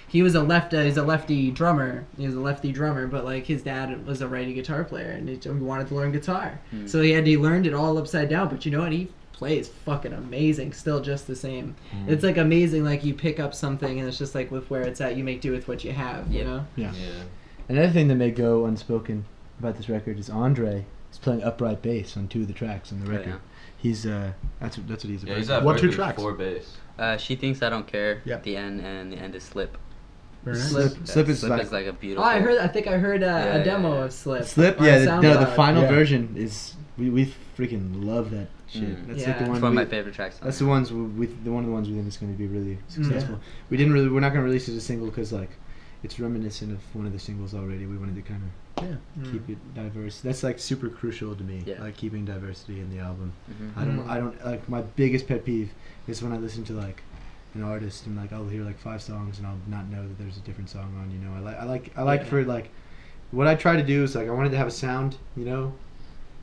he was he's a lefty drummer. He was a lefty drummer, but like his dad was a righty guitar player, and he wanted to learn guitar,
Hmm.
so he learned it all upside down. But you know what? He plays fucking amazing, still just the same. It's like amazing. Like you pick up something, and it's just like with where it's at, you make do with what you have. You know?
Yeah.
Yeah.
Another thing that may go unspoken about this record is Andre is playing upright bass on 2 of the tracks on the
Oh,
record.
yeah.
He's that's what he's
Yeah,
about.
he's at
What 2
Berkeley
tracks?
for bass.
She thinks I don't care.
Yep.
The end and the end is slip.
Very nice.
Slip. Slip is
slip
like-
is like a
Oh,
beautiful.
I think I heard
Yeah,
a demo
yeah.
of Slip.
Slip,
on
yeah. The
SoundCloud.
final
Yeah.
version is we freaking love that shit.
Mm.
That's
Yeah.
like the
It's
one.
It's one of
we-
my favorite tracks.
That's the ones one of the ones we think is going to be really
Mm.
successful. We're not going to release it as a single because like it's reminiscent of one of the singles already. We wanted to kind of
Yeah.
keep it diverse. That's like super crucial to me.
Yeah.
Like keeping diversity in the album.
Mm-hmm.
I don't like my biggest pet peeve is when I listen to like an artist and like I'll hear like 5 songs and I'll not know that there's a different song on. You know, I like
Yeah.
for like what I try to do is like I wanted to have a sound, you know,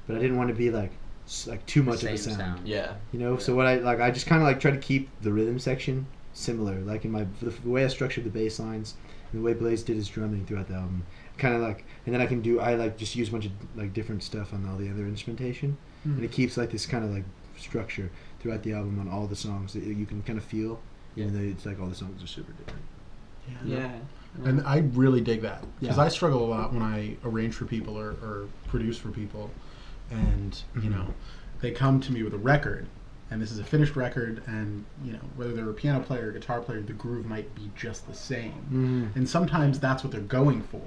but I didn't want to be like too much of a
Same
sound.
Yeah.
You know,
Yeah.
so what I just kind of like try to keep the rhythm section similar, like in the way I structured the bass lines and the way Blaise did his drumming throughout the album. Kind of like, and then I like just use a bunch of like different stuff on all the other instrumentation, and it keeps like this kind of like structure throughout the album on all the songs that you can kind of feel, even though it's like all the songs are super different.
Yeah.
And I really dig that because
Yeah.
I struggle a lot when I arrange for people or produce for people, and you know, they come to me with a record, and this is a finished record, and you know, whether they're a piano player or guitar player, the groove might be just the same, and sometimes that's what they're going for.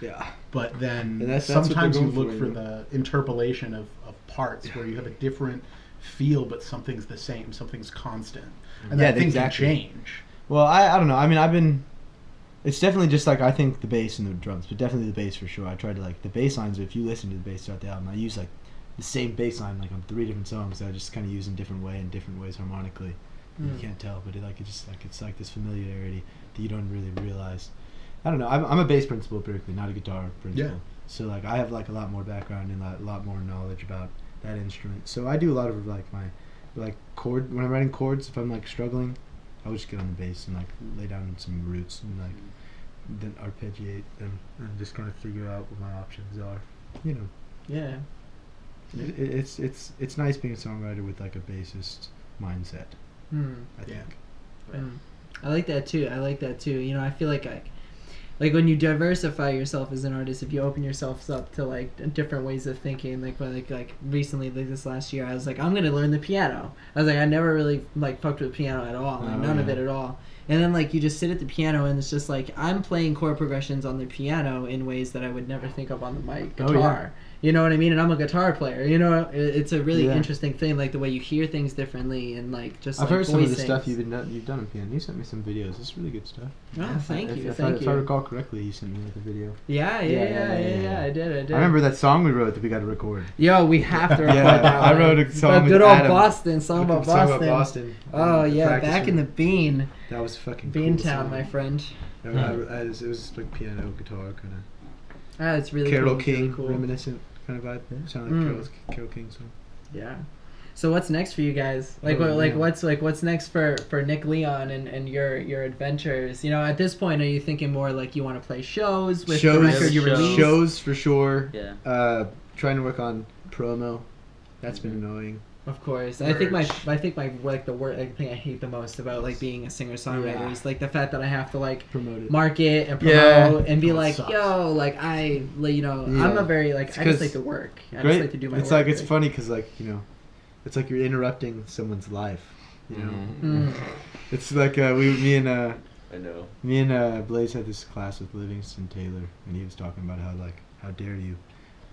Yeah.
But then
And that's what
sometimes
they're
you
going
look
for,
for the interpolation of parts where you have a different feel, but something's the same, something's constant, and
Yeah,
that thing
exactly.
can change.
Well, I don't know. I mean, It's definitely just like I think the bass and the drums, but definitely the bass for sure. I tried to like the bass lines. If you listen to the bass throughout the album, I use like the same bass line like on 3 different songs. That I just kind of use in different ways harmonically. You can't tell, but it's like this familiarity that you don't really realize. I don't know. I'm a bass principal at Berkeley, not a guitar principal.
Yeah.
So like I have like a lot more background and a lot more knowledge about that instrument. So I do a lot of like my chord when I'm writing chords. If I'm like struggling, I'll just get on the bass and like lay down some roots and like then arpeggiate them and just kind of figure out what my options are. You know.
Yeah.
It's nice being a songwriter with like a bassist mindset. I think.
I like that too. You know, I feel like when you diversify yourself as an artist, if you open yourself up to like different ways of thinking, like recently, like this last year, I was like, I'm gonna learn the piano. I was like, I never really like fucked with piano at all, like none of it at all. And then like you just sit at the piano and it's just like I'm playing chord progressions on the piano in ways that I would never think of on the mic guitar. You know what I mean? And I'm a guitar player. You know, it's a really interesting thing, like the way you hear things differently and like just.
I've
like,
heard some of the
things.
stuff you've done on piano. You sent me some videos. It's really good stuff.
Oh, thank you.
If I recall correctly, you sent me like a video.
Yeah. I did.
I remember that song we wrote that we got to record.
Yo, we have to record that.
I wrote a song.
A good
with
old
Adam.
Boston song about Boston. Oh yeah, back in the Bean.
That was fucking
Bean
cool
Town,
song.
my friend.
It was like piano, guitar, kind of.
Ah, it's really
Carole
cool.
King,
really cool.
reminiscent kind of vibe. Sound like Carole King song.
Yeah. So what's next for you guys? What's next for Nick Leon and your adventures? You know, at this point, are you thinking more like you want to play shows with the record you released?
Shows for sure.
Yeah.
Trying to work on promo. That's been annoying.
Of course. I think my like the word thing I hate the most about like being a singer-songwriter is like the fact that I have to like
Promote it.
market and promote and be like,
sucks.
yo, like you know, I'm a very like I just like to work. I just like to do my work.
It's like it's funny because like you know, it's like you're interrupting someone's life. You know, it's like me and Blaise had this class with Livingston Taylor, and he was talking about how dare you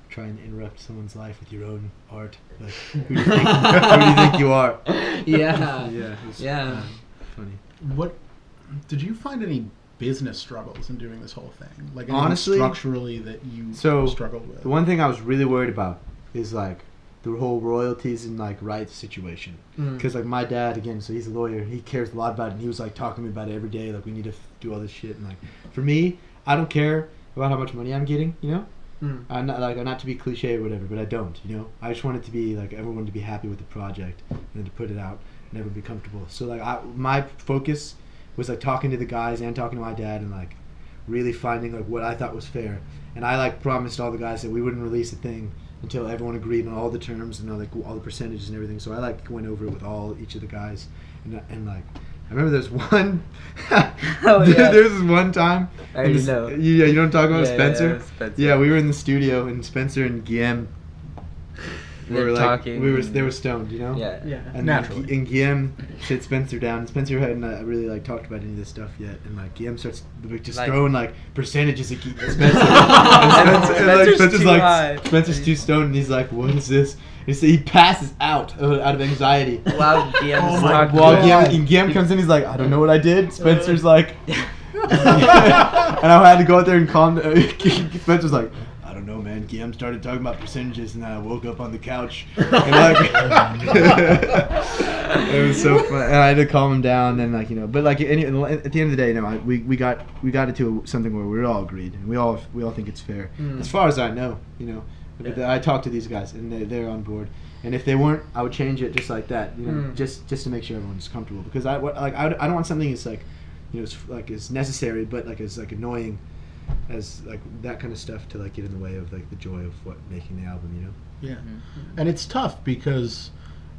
try and interrupt someone's life with your own art. Like, who do you think you are?
Yeah.
Funny.
What did you find any business struggles in doing this whole thing? Like anything
honestly,
structurally that you struggled with?
The one thing I was really worried about is like the whole royalties and like rights situation. Because like my dad, again, so he's a lawyer, he cares a lot about it, and he was like talking to me about it every day. Like we need to do all this shit, and like for me, I don't care about how much money I'm getting. You know. I'm not to be cliche or whatever, but I don't, you know. I just want it to be like everyone to be happy with the project and then to put it out and everyone be comfortable. So like my focus was like talking to the guys and talking to my dad and like really finding like what I thought was fair. And I like promised all the guys that we wouldn't release a thing until everyone agreed on all the terms and like all the percentages and everything. So I like went over it with each of the guys and like I remember there's one. There was this one time.
I already know.
Yeah, you know what I'm talking about, Spencer?
Yeah, Spencer.
Yeah, we were in the studio and Spencer and Guillaume were like
talking.
They were stoned, you know.
Yeah.
And
naturally.
And Guillaume sit Spencer down. Spencer hadn't really like talked about any of this stuff yet, and like Guillaume starts like, just throwing like percentages at Spencer. and Spencer's like
high.
Spencer's too stoned, and he's like, "What is this?" He passes out of anxiety.
While Guillaume's talking.
While Guillaume comes in, he's like, "I don't know what I did." Spencer's like, and I had to go out there and calm. Spencer's like, "I don't know, man. Guillaume started talking about percentages, and I woke up on the couch." And like, it was so fun. And I had to calm him down, and like you know, but like at the end of the day, you know, we got into something where we all agreed, and we all think it's fair, as far as I know, you know. But I talked to these guys, and they're on board. And if they weren't, I would change it just like that, you know, just to make sure everyone's comfortable. Because I don't want something that's like, you know, it's like it's necessary, but like it's like annoying, as like that kind of stuff to like get in the way of like the joy of making the album, you know.
Yeah, and it's tough because,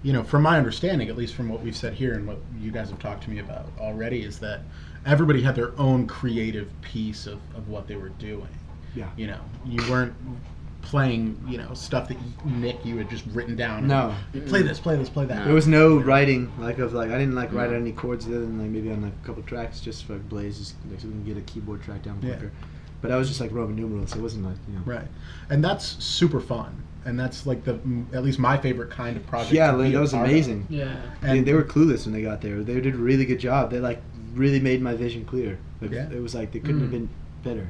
you know, from my understanding, at least from what we've said here and what you guys have talked to me about already, is that everybody had their own creative piece of what they were doing.
Yeah.
You know, you weren't playing, you know, stuff that Nick you had just written down.
No.
Play this, play that.
There was no writing I didn't like write any chords other than like maybe on like a couple tracks just for like Blaise, just like so we can get a keyboard track down quicker. Yeah. But I was just like Roman numerals, so it wasn't like, you know.
Right. And that's super fun. And that's like at least my favorite kind of project.
Yeah, that was amazing.
Yeah.
And they were clueless when they got there. They did a really good job. They like really made my vision clear. Like,
Yeah.
it was like, it couldn't have been better.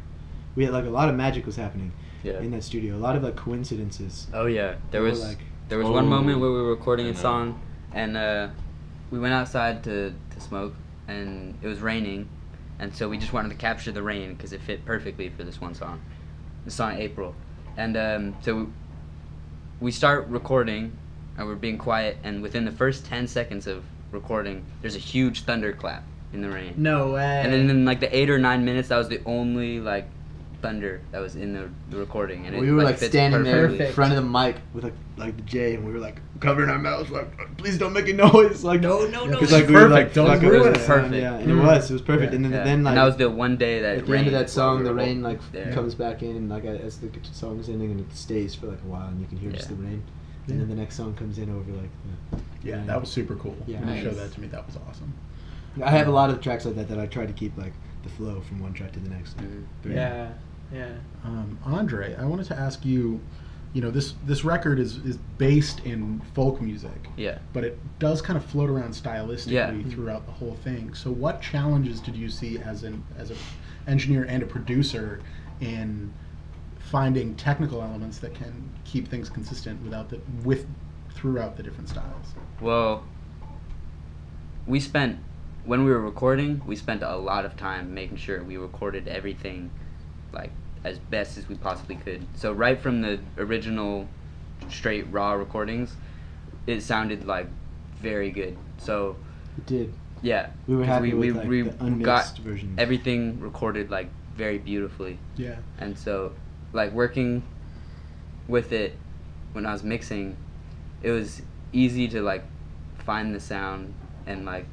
We had like a lot of magic was happening
Yeah.
in that studio. A lot of like coincidences.
Oh yeah, there
Or,
was
like,
there was one moment
Oh,
where we were recording
I
a
know.
song, and we went outside to smoke, and it was raining, and so we just wanted to capture the rain because it fit perfectly for this one song, the song April, and so we start recording, and we're being quiet, and within the first 10 seconds of recording, there's a huge thunderclap in the rain.
No way.
And then in like the 8 or 9 minutes, that was the only like thunder that was in the recording, and
We
it
were like
fits
standing there
perfectly.
in front of the mic with like the J, and we were like covering our mouths, like, please don't make a noise. Like,
no,
because like we were like,
Perfect, don't
fuck, it
ruin
was
it.
sound,
Perfect.
yeah, and it was perfect.
Yeah.
And then,
Yeah.
then like
and that was the one day that
at the end of
rained
that song, the
while we were
rain like
there.
comes back in, and like as the song is ending, and it stays for like a while, and you can hear just
Yeah.
the rain.
Yeah.
And then the next song comes in over like.
Yeah, that was super cool.
Yeah.
When you showed
Nice.
that to me, that was awesome.
I have a lot of tracks like that I try to keep like the flow from one track to the next.
Mhm.
Very-
Yeah.
Andre, I wanted to ask you, this record is based in folk music,
Yeah.
but it does kind of float around stylistically
Yeah.
throughout the whole thing. So what challenges did you see as an engineer and a producer in finding technical elements that can keep things consistent throughout the different styles?
Well, when we were recording, we spent a lot of time making sure we recorded everything like as best as we possibly could. So right from the original straight raw recordings, it sounded like very good. So
It did.
yeah,
We were
'cause
happy
we,
with like
we
the unmixed
got
version.
everything recorded like very beautifully.
Yeah.
And so, like, working with it when I was mixing, it was easy to, like, find the sound and, like,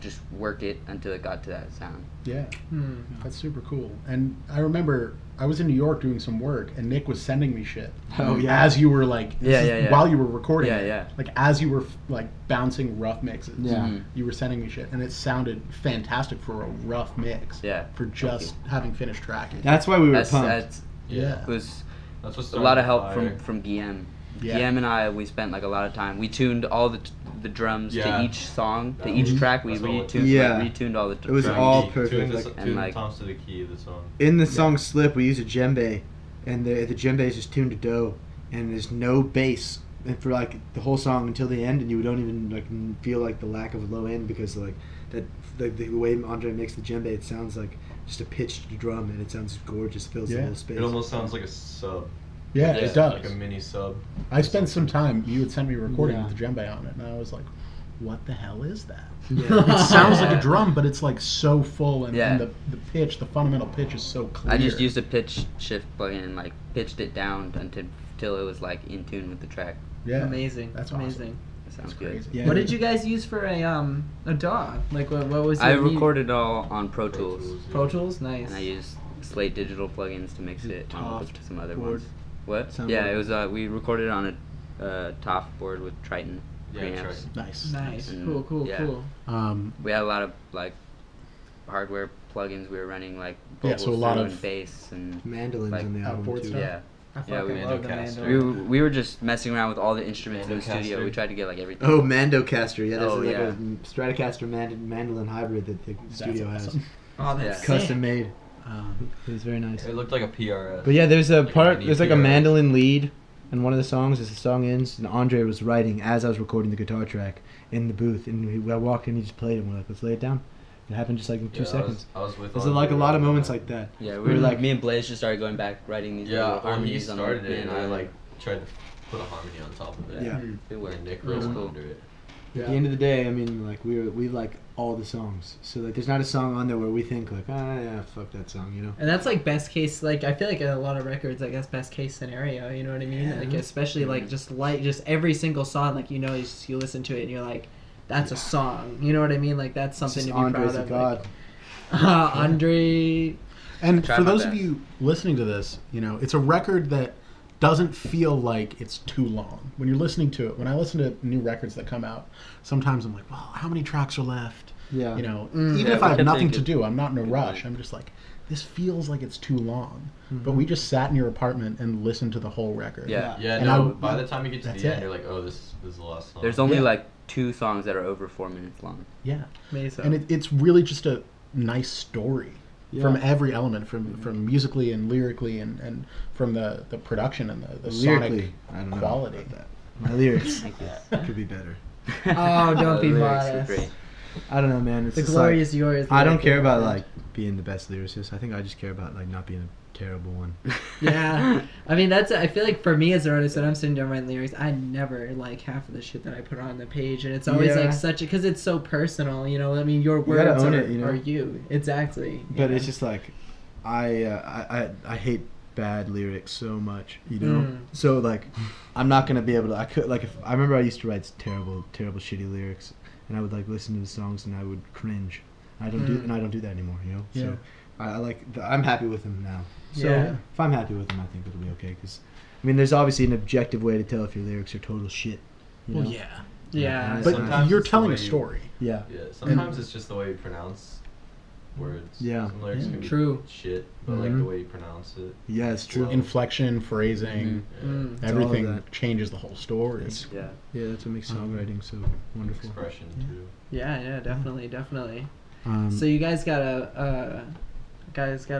just work it until it got to that sound.
Yeah.
Hmm.
That's super cool. And I remember I was in New York doing some work, and Nick was sending me shit.
Oh, yeah.
As you were like,
Yeah.
while you were recording
Yeah,
it.
yeah.
Like as you were like bouncing rough mixes.
Yeah.
Mhm.
You were sending me shit, and it sounded fantastic for a rough mix.
Yeah.
For just having finished tracking.
That's why we were
That's,
pumped.
that's
Yeah.
it was
That's what's
a lot of help from Guillaume.
Yeah.
Guillaume and I, we spent, like, a lot of time. We tuned all the drums
Yeah.
to each song, to
That
each
was-
track. We
that's all it
retuned,
is.
Yeah.
retuned all the
It was
drums.
all perfect,
Tune
like-
the,
and,
tune
like-
the toms to the key of the song.
In the song "Slip," we use a djembe, and the djembe is just tuned to do, and there's no bass, and for like the whole song until the end, and you don't even like feel like the lack of a low end because like that the way Andre makes the djembe, it sounds like just a pitched drum, and it sounds gorgeous, fills the
Yeah.
whole space.
It almost sounds like a sub.
Yeah,
Yeah.
it does.
Like a mini sub.
I spent some time. You had sent me a recording
Yeah.
with the djembe on it, and I was like, "What the hell is that?"
Yeah.
It sounds like a drum, but it's like so full, and,
Yeah.
and the pitch, the fundamental pitch, is so clear.
I just used a pitch shift plugin and, like, pitched it down until it was, like, in tune with the track.
Yeah,
Amazing.
That's
amazing.
awesome.
That sounds
That's
good.
crazy.
Yeah.
What did you guys use for a DAW? Like what was
I
your mu-
recorded all on Pro Tools,
Pro Tools? Nice.
and I used Slate Digital plugins to mix it
Top
with some other
board.
ones. What?
Soundboard.
Yeah, it was. We recorded on a top board with Triton
Yeah,
preamps.
Triton.
Nice.
Nice.
And,
Cool.
yeah.
Cool.
We had a lot of, like, hardware plugins we were running, like,
Yeah,
vocals
so a lot
through
of
and bass and
mandolins
like,
in the album
outboard
too.
stuff.
yeah.
I
Yeah,
fucking
we
love the
Mandocaster.
mandolin.
We were just messing around with all the instruments in the studio.
Mandocaster.
We tried to get, like, everything.
Oh, Mandocaster, yeah, that's
Oh,
like
yeah.
a Stratocaster mandolin hybrid that the
That's
studio has.
awesome.
Oh, that's
Yeah.
sick.
Custom made. It was very nice.
It looked like a PRS.
But yeah, there's a
Like a
part.
mini
There's like a
PRS.
mandolin lead in one of the songs. As the song ends, and Andre was writing as I was recording the guitar track in the booth, and I walked in, he just played it, and we're like, let's lay it down. It happened just like in 2
Yeah,
seconds.
I was with
There's
Andre
like a lot of
right
moments
now.
like that.
Yeah,
We
we were
were
like,
like-
me and Blaise just started going back, writing these
Yeah,
little
he
harmonies on
started
the
it, and I
piano.
like tried to put a harmony on top of it.
Yeah.
It
And
worked.
Nick
It was
wrote
cool.
under it.
At the end of the day, I mean, like we like all the songs. So like, there's not a song on there where we think like, yeah, fuck that song, you know.
And that's like best case. Like I feel like in a lot of records, like that's best case scenario. You know what I mean?
Yeah.
Like especially like just every single song. Like you listen to it and you're like, that's a song. You know what I mean? Like that's something to be
Andre's
proud
a
of.
god.
Like, Andre.
And
Try
for
my
those of
best.
you listening to this, it's a record that doesn't feel like it's too long. When you're listening to it, when I listen to new records that come out, sometimes I'm like, well, how many tracks are left?
Yeah.
You know,
Mm.
even
Yeah,
if
we
I have
kept
nothing to
thinking-
do, I'm not in a
Good
rush.
point.
I'm just like, this feels like it's too long.
Mm-hmm.
But we just sat in your apartment and listened to the whole record.
Yeah.
Yeah,
And
no.
I-
By the time you get to
that's
the
it.
end, you're like, oh, this is the last song.
There's only
Yeah.
like 2 songs that are over 4 minutes long.
Yeah.
Mesa.
And it's really just a nice story from every element, from musically and lyrically and from the production and the
Lyrically,
sonic
I don't know
quality.
about that. My lyrics
Thank you.
could be better.
Oh, don't be
The lyrics are
modest.
great.
I don't know, man. It's
The
just
glory
like,
is yours.
I don't
lyric
care about
friend.
like being the best lyricist. I think I just care about like not being a terrible one.
Yeah, I mean I feel like for me as an artist, when I'm sitting down writing lyrics, I never like half of the shit that I put on the page, and it's always
Yeah.
like such because it's so personal. You know, I mean, your
You gotta
words
own
are,
it, you know?
are you exactly.
But
yeah.
it's just like I hate bad lyrics so much, you know.
Mm.
So like, I'm not gonna be able to. I could like if I remember I used to write terrible shitty lyrics, and I would like listen to the songs and I would cringe. I don't do that anymore, you know.
Yeah.
So I like I'm happy with them now. So
Yeah.
if I'm happy with them, I think it'll be okay. Because I mean, there's obviously an objective way to tell if your lyrics are total shit. You know?
Well, yeah.
Yeah.
Yeah.
But
Sometimes
you're
it's the
telling
way
a
you-
story.
Yeah.
Yeah, sometimes it's just the way you pronounce words.
Yeah.
Some lyrics
Yeah.
can be
True.
shit, but like
Mhm.
the way you pronounce it.
Yeah, it's true.
Well,
Inflection, phrasing,
yeah,
Mm.
It's all of
everything
that.
changes the whole story.
It's-
Yeah.
Yeah, that's what makes songwriting so wonderful.
expression too.
Yeah, definitely.
Um,
So you guys got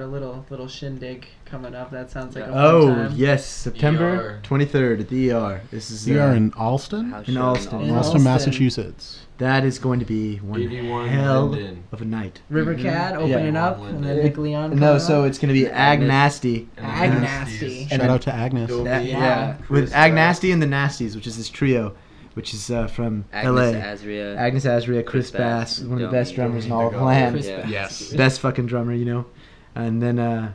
a little shindig coming up. That sounds like a fun
Oh
time.
yes, September
ER.
23rd at the ER. This is
we are in Alston,
House
In
show
Alston.
In
Alston,
Alston.
Massachusetts.
that is going to be one
81
hell
Linden.
of a night.
River
Mhm.
Cat
Yeah.
opening up, and then Nick Leon.
No,
coming
so
up.
it's going to be
Agnes.
Agnasty.
And the
Ag
Nasties.
Nasty.
Shout
then-
out to Agnes.
There'll
That-
be
yeah,
Chris
with Agnasty and the Nasties, which is this trio, which is from
Agnes
LA.
Azria.
Agnes Azria, Chris
Chris
Bass,
Bass,
one of the
Domi.
best drummers in
Domi
all of
the God.
land.
Chris
Yeah.
Bass.
Yes.
Best fucking drummer, you know. And then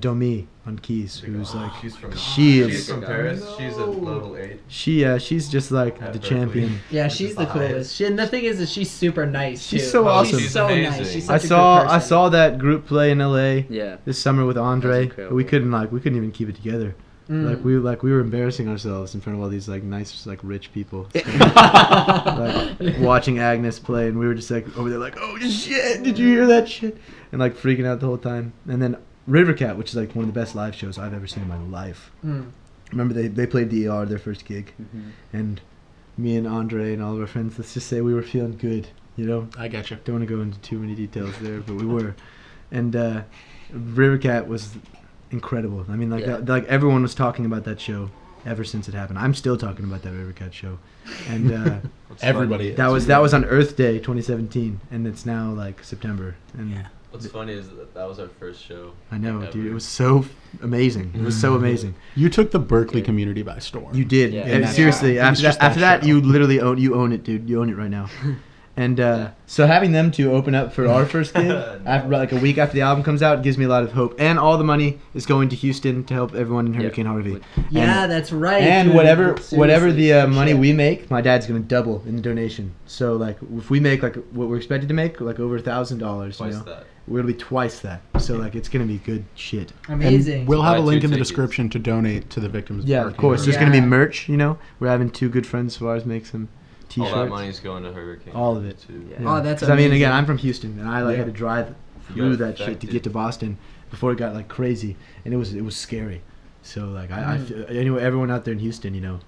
Domi on keys,
Big
who's
ol'-
like
she's from
she is-
she's from Paris. She's a level 8.
she's just like
At
the
Berkeley.
champion.
Yeah,
Which
she's
is
the
the
coolest.
highest.
And the thing is she's super nice.
She's
too.
so awesome.
She's
so nice.
amazing.
She's
I
such a good
I
person.
saw that group play in LA
Yeah.
this summer with Andre.
incredible.
We couldn't even keep it together.
Mm.
We were embarrassing ourselves in front of all these like nice like rich people. Like watching Agnes play, and we were just like over there like, oh shit, did you hear that shit? And like freaking out the whole time. And then River Cat, which is like one of the best live shows I've ever seen in my life.
Mm.
Remember they played the ER their first gig,
Mhm.
and me and Andre and all of our friends, let's just say we were feeling good, you know.
I get you.
Don't want to go into too many details there, but we were. And River Cat was incredible. I mean, like
Yeah.
like everyone was talking about that show ever since it happened. I'm still talking about that River Cat show, and
What's
Everybody
Funny,
is.
that was on Earth Day 2017, and it's now like September. And
what's funny is that was our first show.
I know,
ever.
dude, it was so amazing. It was so amazing.
You took the Berkeley community by storm.
You did.
Yeah.
And
Yeah.
seriously,
It was just
after
that
that,
show.
you literally own it, dude. You own it right now. And so having them to open up for our first gig, after, like a week after the album comes out, gives me a lot of hope. And all the money is going to Houston to help everyone in
Yeah.
Hurricane Harvey.
Yeah, that's right.
And
dude.
whatever
Seriously,
the
good
money
shit.
we make, my dad's gonna double in the donation. So like, if we make like what we're expected to make, like over $1,000,
Twice
you know,
that.
it'll be twice that. So like, it's gonna be good shit.
Amazing.
And we'll have a
Buy
link
two
in the
tickets.
description to donate to the victims.
Yeah, of
Hurricane
course.
Harvey.
There's gonna be
Yeah.
merch. You know, we're having two good friends of ours make some
All
T-shirts.
that money's going to Hurricane.
All of it.
Too.
Yeah.
Oh, that's
'Cause, I mean, again,
amazing.
I'm from Houston, and I like
Yeah.
had to drive
You
through
got
that shit to
affected.
get to Boston before it got like crazy, and it was scary. So like, I
Mm.
feel, anyway, everyone out there in Houston, you know,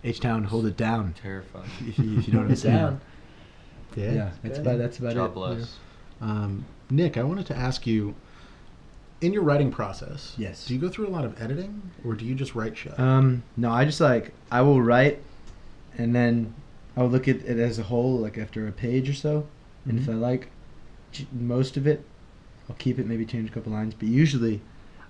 H-Town, hold it down.
Terrifying.
If you know what I'm
Good
saying.
down.
Yeah, that's
Good.
about
God
it. you know.
bless.
Nick, I wanted to ask you, in your writing process,
Yes.
do you go through a lot of editing, or do you just write shit?
No, I just like I will write, and then I'll look at it as a whole, like after a page or so, and if
Mhm.
I like most of it, I'll keep it, maybe change a couple lines, but usually,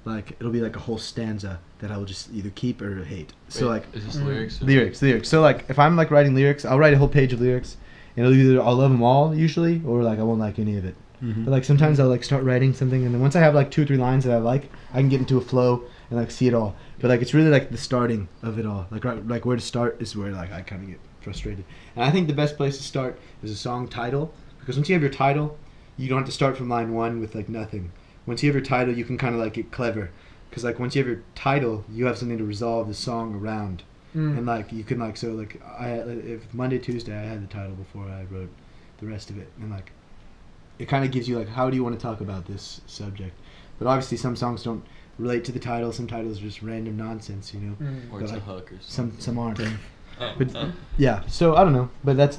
like it'll be like a whole stanza that I will just either keep or hate. So
Wait,
like
is this
Mm.
lyrics? or-
lyrics. So like if I'm like writing lyrics, I'll write a whole page of lyrics, and it'll either I'll love them all usually, or like I won't like any of it.
Mhm.
But like sometimes I'll like start writing something, and then once I have like 2 or 3 lines that I like, I can get into a flow and like see it all. But like it's really like the starting of it all. Like where to start is where like I kind of get frustrated. And I think the best place to start is a song title, because once you have your title, you don't have to start from line 1 with like nothing. Once you have your title, you can kind of like get clever, because like once you have your title, you have something to resolve the song around.
Mm.
And like you can if Monday Tuesday I had the title before I wrote the rest of it, and like it kind of gives you like, how do you want to talk about this subject? But obviously some songs don't relate to the title. Some titles are just random nonsense, you know.
Or
But,
it's
like,
a hook or something.
some aren't. But yeah, so I don't know. But that's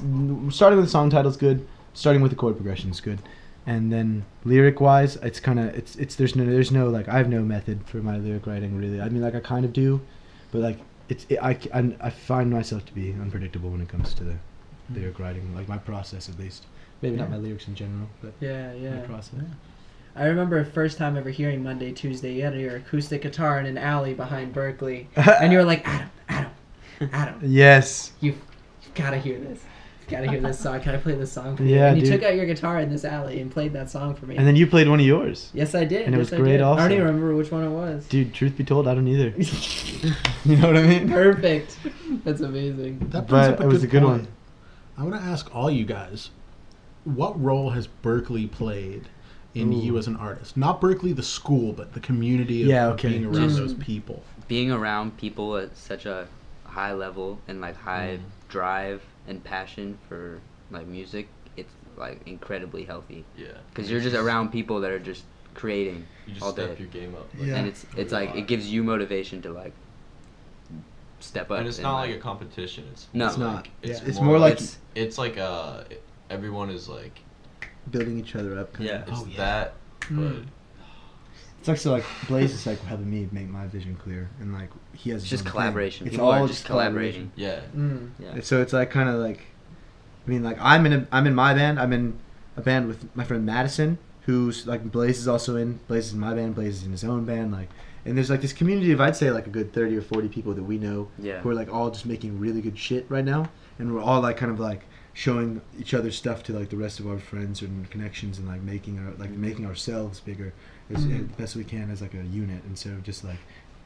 starting with the song title's good. Starting with the chord progression is good. And then lyric wise, it's kind of it's there's no like, I have no method for my lyric writing really. I mean, like, I kind of do, but like I find myself to be unpredictable when it comes to the lyric writing, like my process at least. Maybe not my lyrics in general, but my process.
I remember first time ever hearing Monday, Tuesday, you had your acoustic guitar in an alley behind Berkeley. And you were like, Adam,
Yes.
you've got to hear this. You've got to hear this song. Can I play this song for you?
Yeah,
and you
dude.
took out your guitar in this alley and played that song for me.
And then you played one of yours.
Yes, I did.
And it was
Yes, I
great
did.
also.
I don't even remember which one it was.
Dude, truth be told, I don't either. You know what I mean?
Perfect. That's amazing.
That brings
But
up a
it was a good
point.
one.
I want to ask all you guys, what role has Berkeley played in you as an artist? Not Berkeley, the school, but the community of being around
Just-
those people.
Being around people at such a high level and like high drive and passion for like music, it's like incredibly healthy.
Yeah.
Because you're just around people that are just creating
You just
all
step
day.
your game up.
Yeah.
And it's like it gives you motivation to like step up.
And it's not like a competition. It's
No.
It's not.
It's,
It's
more,
more like
it's like everyone is like
building each other up. Kind of.
it's
Oh, yeah.
that, but
Mm.
It's like, so like Blaise is like helping me make my vision clear, and like he has
It's
his
just
own
collaboration.
thing. It's
People
all
are just collaborating.
yeah.
Yeah.
So it's like kind of like, I mean, like I'm in my band. I'm in a band with my friend Madison, who's like Blaise is also in. Blaise is in my band. Blaise is in his own band. Like, and there's like this community of, I'd say, like a good 30 or 40 people that we know
Yeah.
who are like all just making really good shit right now, and we're all like kind of like showing each other stuff to like the rest of our friends and connections, and like making ourselves bigger as best we can as like a unit, instead of just like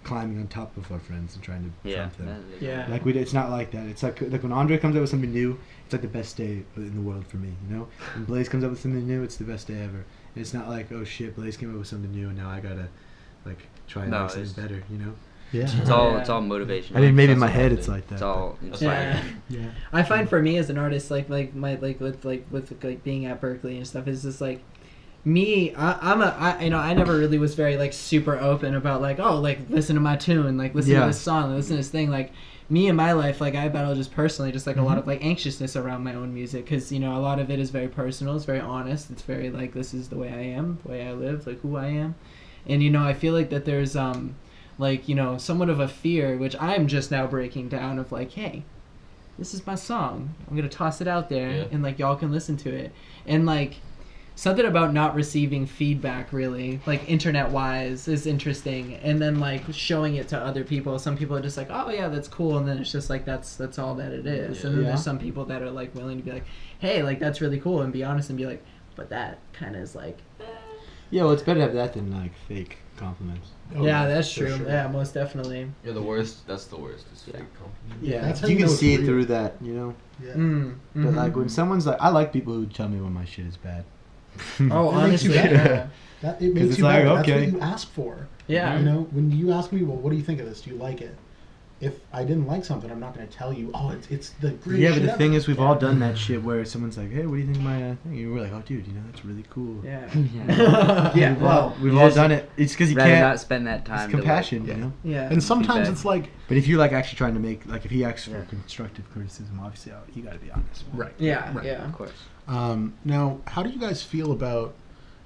climbing on top of our friends and trying to
Yeah.
trump them.
Yeah.
Like it's not like that. It's like when Andre comes up with something new, it's like the best day in the world for me, you know. When Blaise comes up with something new, it's the best day ever. And it's not like, oh shit, Blaise came up with something new, and now I gotta like try and
No,
make something
it's-
better, you know.
Yeah.
It's all motivation.
I mean, maybe in
That's
my head
what I
it's
think.
like that.
It's all
That's
Yeah.
yeah.
I find for me as an artist, like with being at Berkeley and stuff, is just like me. I never really was very like super open about like, oh, like listen to my tune, like listen
Yeah.
to this song, listen to this thing. Like me in my life, like I battle just personally, just like a lot of like anxiousness around my own music, because you know a lot of it is very personal, it's very honest, it's very like this is the way I am, the way I live, like who I am, and you know I feel like that there's like, you know, somewhat of a fear, which I'm just now breaking down, of like, hey, this is my song. I'm going to toss it out there,
Yeah.
and, like, y'all can listen to it. And, like, something about not receiving feedback, really, like, internet-wise, is interesting. And then, like, showing it to other people. Some people are just like, oh, yeah, that's cool. And then it's just like, that's all that it is.
Yeah.
And then
Yeah.
there's some people that are, like, willing to be like, hey, like, that's really cool. And be honest and be like, but that kind of is like...
Yeah, well, it's better to have that than like fake compliments.
Oh,
yeah, that's
for
true.
sure.
Yeah, most definitely.
Yeah, the worst. That's the worst. Is fake compliment.
Yeah,
That's how
you
you
can
know
see
it's
it
real.
through that, you know.
Yeah.
But like when someone's like, I like people who tell me when my shit is bad.
Oh,
It makes you
honestly,
better.
yeah.
That it makes
it's
you
like,
better.
okay.
That's what you ask for.
Yeah.
You know, when you ask me, well, what do you think of this? Do you like it? If I didn't like something, I'm not going to tell you. Oh, it's the greatest.
Yeah, but
shit
the
ever."
thing is, we've all done that shit where someone's like, "Hey, what do you think of my thing?" And we're like, "Oh, dude, you know that's really cool."
Yeah.
Yeah,
well,
we've
you
all
just
done it. It's because you
rather
can't.
not spend that
It's
time.
compassion,
to,
you know.
yeah.
And sometimes
feedback.
it's like,
But if you're like actually trying to make, like, if he asks for
Yeah.
constructive criticism, obviously you got to be honest.
right.
Yeah,
Right.
yeah.
Of course.
Now, how do you guys feel about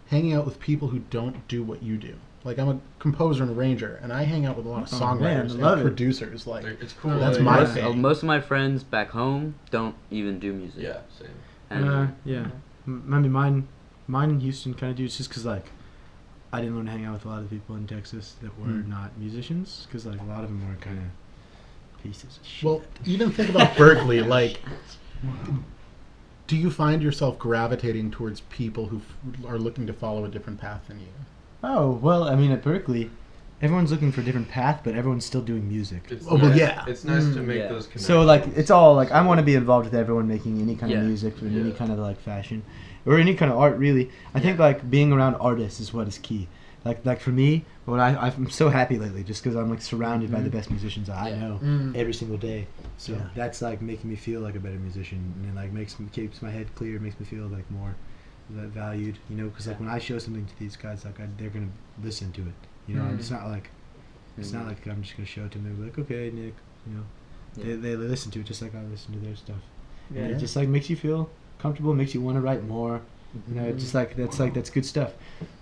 hanging out with people who don't do what you do? Like, I'm a composer and arranger, and I hang out with a lot of
Oh, man,
songwriters
I love
and
it.
producers. Like,
It's cool.
That's
like,
my
most,
thing.
most of my friends back home don't even do music.
Yeah, same.
And
Yeah. I mean, mine in Houston kind of do. It's just because like I didn't learn to hang out with a lot of people in Texas that were not musicians, because like a lot of them were kind of pieces of shit.
well, even think about Berkeley. Like, do you find yourself gravitating towards people who are looking to follow a different path than you?
Oh, well, I mean, at Berkeley, everyone's looking for a different path, but everyone's still doing music.
It's
Oh, well,
nice-
yeah.
It's nice to make
Yeah.
those connections.
So, like, it's all, like, I want to be involved with everyone making any kind of
Yeah.
music or any
Yeah.
kind of, like, fashion. Or any kind of art, really. I think, like, being around artists is what is key. Like for me, when I'm so happy lately, just because I'm, like, surrounded by the best musicians I know every single day. So that's, like, making me feel like a better musician. And it, like, keeps my head clear, makes me feel, like, more valued, you know, because like when I show something to these guys, like they're gonna listen to it, you know. It's not like I'm just gonna show it to them and be like, okay, Nick, you know. They listen to it just like I listen to their stuff.
Yeah.
And it just like makes you feel comfortable, makes you want to write more. You know, just like that's good stuff.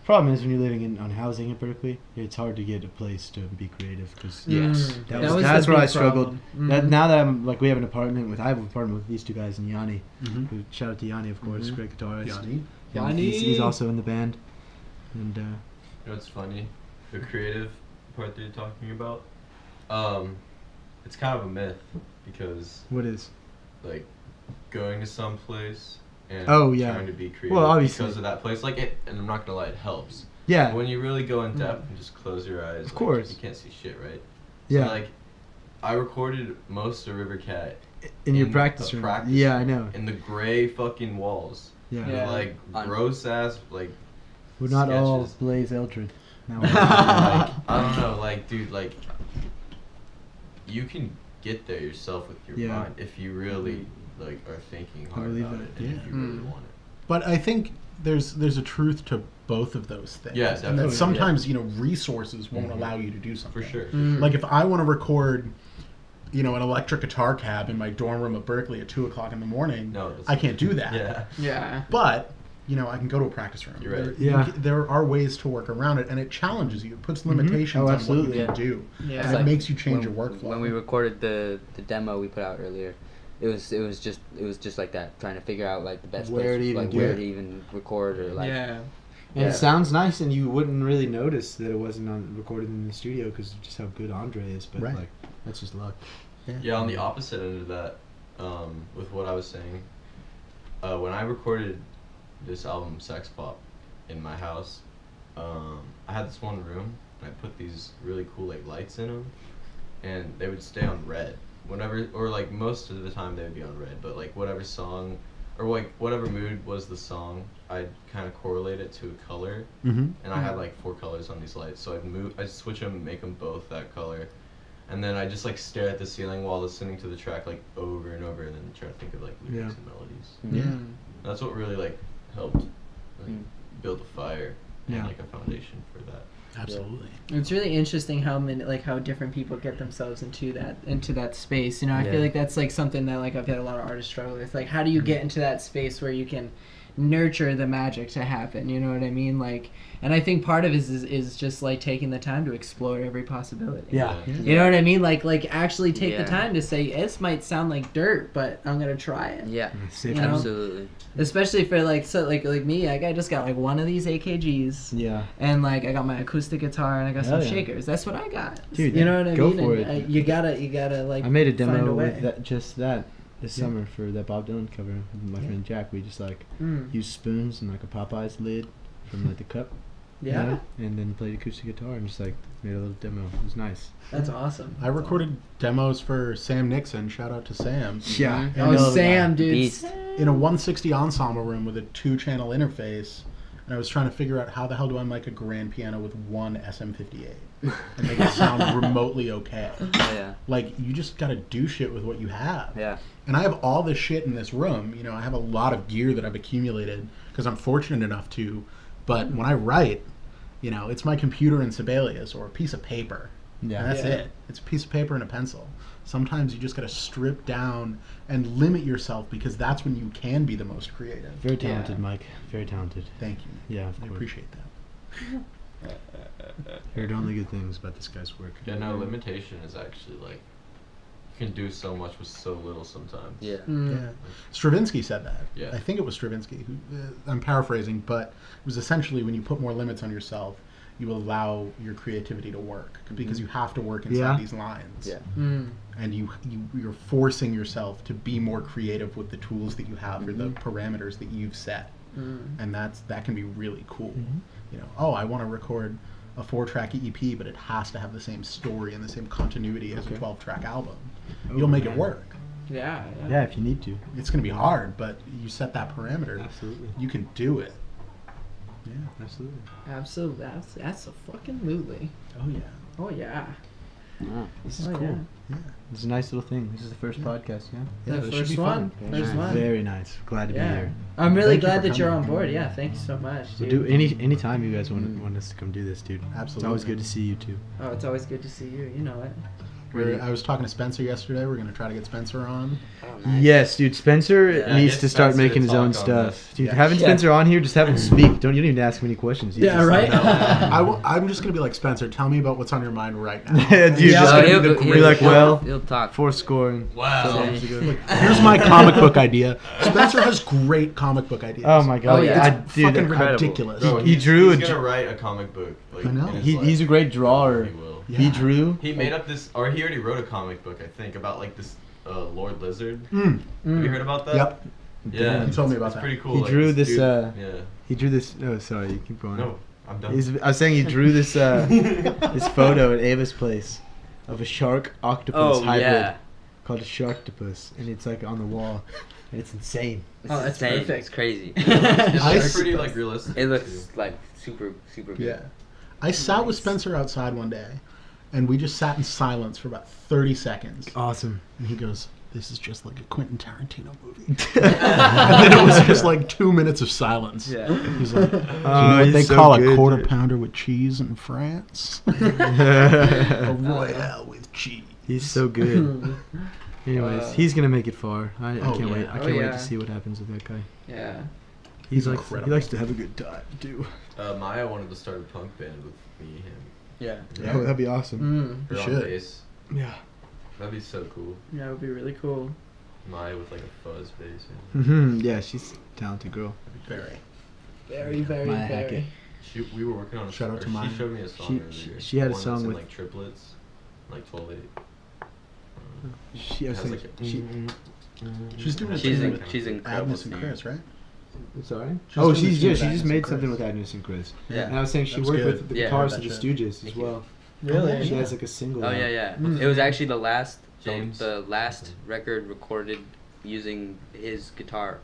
Problem is when you're living on housing in Berkeley, it's hard to get a place to be creative because that's where I struggled. Now that I'm like we have an apartment I have an apartment with these two guys and Yanni. Who, shout out to Yanni, of course, great guitarist.
Yanni.
He's also in the band. And
you know what's funny? The creative part that you're talking about, it's kind of a myth because
what is
like going to some place and trying to be creative
obviously
because of that place, like it, and I'm not gonna lie, it helps.
Yeah.
But when you really go in depth and just close your eyes,
of course,
you can't see shit, right?
Yeah.
So, like, I recorded most of River Cat
in your practice room. Yeah, I know.
In the gray fucking walls.
Yeah.
With, like gross ass like.
We're not
sketches.
all Blaise Eldred. No.
Like, I don't know, like, dude, like, you can get there yourself with your mind if you really like are thinking hard about it and if you really want it.
But I think there's a truth to both of those things.
Yeah,
and
definitely.
that sometimes you know resources won't allow you to do something.
For sure.
Like if I want to record, you know, an electric guitar cab in my dorm room at Berkeley at 2:00 in the morning, I can't do that.
Yeah.
But you know, I can go to a practice room.
You're right.
There are ways to work around it, and it challenges you. It puts limitations on what you can do.
Yeah.
And it makes you change your workflow.
When we recorded the demo we put out earlier, it was just like that, trying to figure out like the best
where
place,
to
like where to even record or like.
Yeah.
And it sounds nice, and you wouldn't really notice that it wasn't recorded in the studio because of just how good Andre is. But like, that's just luck.
Yeah, on the opposite end of that, with what I was saying, when I recorded this album Sex Pop in my house, I had this one room and I put these really cool like lights in them, and they would stay on red whenever, or like most of the time they would be on red, but like whatever song or like whatever mood was the song, I'd kind of correlate it to a color, and I had like 4 colors on these lights, so I'd switch them, make them both that color, and then I just like stare at the ceiling while listening to the track like over and over, and then try to think of like lyrics and melodies. That's what really like helped like, build a fire and like a foundation for that.
Absolutely.
It's really interesting how different people get themselves into that space. You know, I feel like that's like something that like I've had a lot of artists struggle with. Like, how do you get into that space where you can nurture the magic to happen? You know what I mean? Like, and I think part of it is just like taking the time to explore every possibility. You know what I mean? Like actually take the time to say, this might sound like dirt, but I'm gonna try it.
Yeah.
You know?
Absolutely.
Especially for like me, I just got like one of these AKGs. Yeah. And like I got my acoustic guitar and I got some shakers. That's what I got. Dude, you know what I mean?
Go for it.
You gotta like.
I made a demo with that this summer for that Bob Dylan cover with my friend Jack. We just like used spoons and like a Popeye's lid from like the cup. And then played acoustic guitar and just like made a little demo. It was nice.
That's awesome.
I recorded demos for Sam Nixon. Shout out to Sam.
Yeah.
Sam, dude.
Beast.
In a 160 ensemble room with a 2-channel interface, and I was trying to figure out how the hell do I make a grand piano with one SM58 and make it sound remotely okay. Like, you just gotta do shit with what you have. And I have all this shit in this room. You know, I have a lot of gear that I've accumulated because I'm fortunate enough to. But when I write, you know, it's my computer and Sibelius or a piece of paper. And that's it. It's a piece of paper and a pencil. Sometimes you just got to strip down and limit yourself because that's when you can be the most creative.
Very talented, Mike. Very talented.
Thank you.
Yeah, of course.
I appreciate that.
Heard only good things about this guy's work.
Yeah, no, limitation is actually like you can do so much with so little sometimes.
Yeah. Stravinsky said that. I think it was Stravinsky. I'm paraphrasing, but it was essentially when you put more limits on yourself, you allow your creativity to work because you have to work inside these lines. And you're forcing yourself to be more creative with the tools that you have or the parameters that you've set. And that can be really cool. You know, I want to record a 4-track EP, but it has to have the same story and the same continuity as a 12-track album. You'll make it work.
Yeah, if you need to.
It's going to be hard, but you set that parameter.
Absolutely.
You can do it.
Yeah, absolutely.
Absolutely. That's a fucking lutely.
Oh, yeah.
Oh, yeah.
This is
Oh,
cool.
yeah.
Yeah.
It's a nice little thing. This is the first podcast, yeah.
Yeah,
The
this should
first
be
one.
fun.
First one.
Very nice. Glad to be
Yeah.
here.
I'm really
Thank you
glad
for
that you're on
coming.
board. Yeah, thank you so much,
We'll
dude.
do any time you guys want us to come do this, dude.
Absolutely.
It's always good to see you too.
Oh, it's always good to see you. You know it.
I was talking to Spencer yesterday. We're gonna try to get Spencer on.
Oh, nice.
Yes, dude. Spencer
Yeah,
needs
get
to start
Spencer to
making his own
talk on
stuff.
this.
Dude,
Yeah.
having
Yeah.
Spencer on here, just have him speak. Don't any ask him any questions. He's
Yeah,
just
right?
like,
I'm just gonna be like, Spencer, tell me about what's on your mind right now.
Dude,
Yeah.
just
Oh,
gonna be the
he'll-
be like, well,
he'll talk.
four scoring.
Wow.
Here's my comic book idea. Spencer has great comic book ideas.
Oh my god,
Oh, yeah.
It's
dude,
fucking
incredible.
ridiculous.
Bro,
He
he's-
drew
He's
a
gonna write a comic book. Like,
I know.
in his
he's a
life.
great drawer.
He will.
He
Yeah.
drew.
He made up this, or he already wrote a comic book, I think, about like this Lord Lizard.
Mm.
Have you heard about that?
Yep.
Yeah.
He told me about
It's
that.
pretty cool.
He
like,
drew this,
dude-
yeah.
Yeah.
Oh, sorry, you keep going.
No, I'm done.
I was saying he drew this this photo at Ava's place of a shark octopus
Oh,
hybrid
yeah.
called a sharktopus, and it's like on the wall, and it's insane.
It's
Oh, that's
insane.
perfect.
It's crazy.
It
I
looks
s-
pretty like realistic.
It looks
too.
like super good.
Yeah. I sat with Spencer outside one day, and we just sat in silence for about 30 seconds.
Awesome.
And he goes, "This is just like a Quentin Tarantino movie." And then it was just like 2 minutes of silence.
Yeah.
He's like, "Do you know
Oh,
what
he's
they
so
call
good,
a quarter
dude.
pounder with cheese in France? A royale with cheese."
He's so good. Anyways, he's gonna make it far. I
Oh,
can't wait.
yeah.
I
Oh,
can't wait
yeah.
to see what happens with that guy.
Yeah.
He's
He's
like
incredible.
he likes to have a good time too.
Maya wanted to start a punk band with me, him.
Yeah.
Yeah.
Oh, that'd be awesome.
Mm.
Or on
should.
bass.
Yeah.
That'd be so cool.
Yeah, it would be really cool.
Maya with like a fuzz bass. Yeah.
Hmm. Yeah, she's a talented girl.
Very.
Very, very,
Maya
very.
Hackett.
We were working on a
Shout out
or
to Maya.
She showed me a song
She-
earlier.
she had a
One that's
song
in,
with-
like triplets, like 12/8.
She, I
It
was
has
thinking,
like a-
She's doing a
She's
thing
in-
with
she's incredible
Agnes and
singer.
Chris, right?
sorry.
She's
Oh,
doing
she's
this
yeah.
with
She
Agnes
just
and
made
Chris.
something with Agnes and Chris.
Yeah.
And I was saying she
That was
worked
good.
with the
Yeah,
guitarist
I
of the
heard that
Stooges
Thank
as
you.
well.
Really?
She
Yeah.
has like a single.
Oh
out.
yeah, yeah.
Mm.
It was actually the last
James.
the last record recorded using his guitar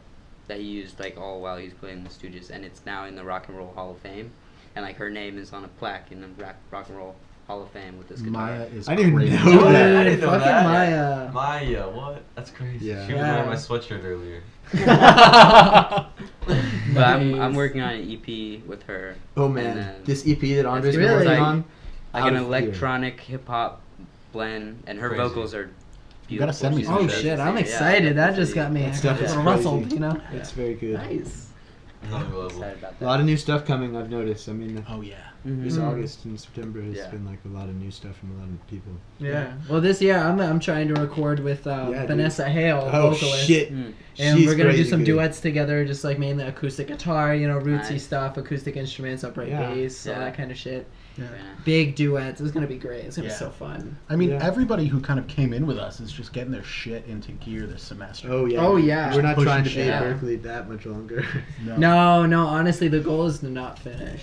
that he used like all while he's playing the Stooges, and it's now in the Rock and Roll Hall of Fame, and like her name is on a plaque in the Rock and Roll Hall of Fame with this guitar.
Maya is
I didn't
crazy.
know
Dude,
that.
I didn't know
fucking
that.
Maya.
Maya, what? That's crazy.
Yeah.
She was
Yeah.
wearing my sweatshirt earlier.
But I'm
Nice.
working on an EP with her.
Oh
And
man,
then
this EP that Andre's
Really?
been working
Like-
on.
like
out
an
of here.
electronic hip hop blend, and her
Crazy.
vocals are beautiful.
You gotta send me
She's
some
Oh
amazing.
shit, I'm
Yeah,
excited. That
that's
just got me
That stuff is
rustled,
crazy.
you know?
It's very good.
Nice.
Another
I'm
level.
excited about
A
that.
lot of new stuff coming. I've noticed. I mean,
Oh yeah.
this
Mhm.
August and September has
Yeah.
been like a lot of new stuff from a lot of people.
Yeah. Well, this year I'm trying to record with
Yeah, dude.
Vanessa Hale,
Oh
vocalist.
shit!
Mm.
And
She's
we're gonna do
crazy
some
good.
duets together, just like mainly acoustic guitar, you know, rootsy
Nice.
stuff, acoustic instruments, upright
Yeah.
bass, all
Yeah.
that kind of shit.
Yeah.
Very nice.
Big duets. It's gonna be great. It's gonna
Yeah.
be so fun.
I mean,
Yeah.
everybody who kind of came in with us is just getting their shit into gear this semester.
Oh yeah.
Oh, yeah.
We're not
Pushing
trying to be
shit
in
out.
Berkeley that much longer.
No, honestly, the goal is to not finish.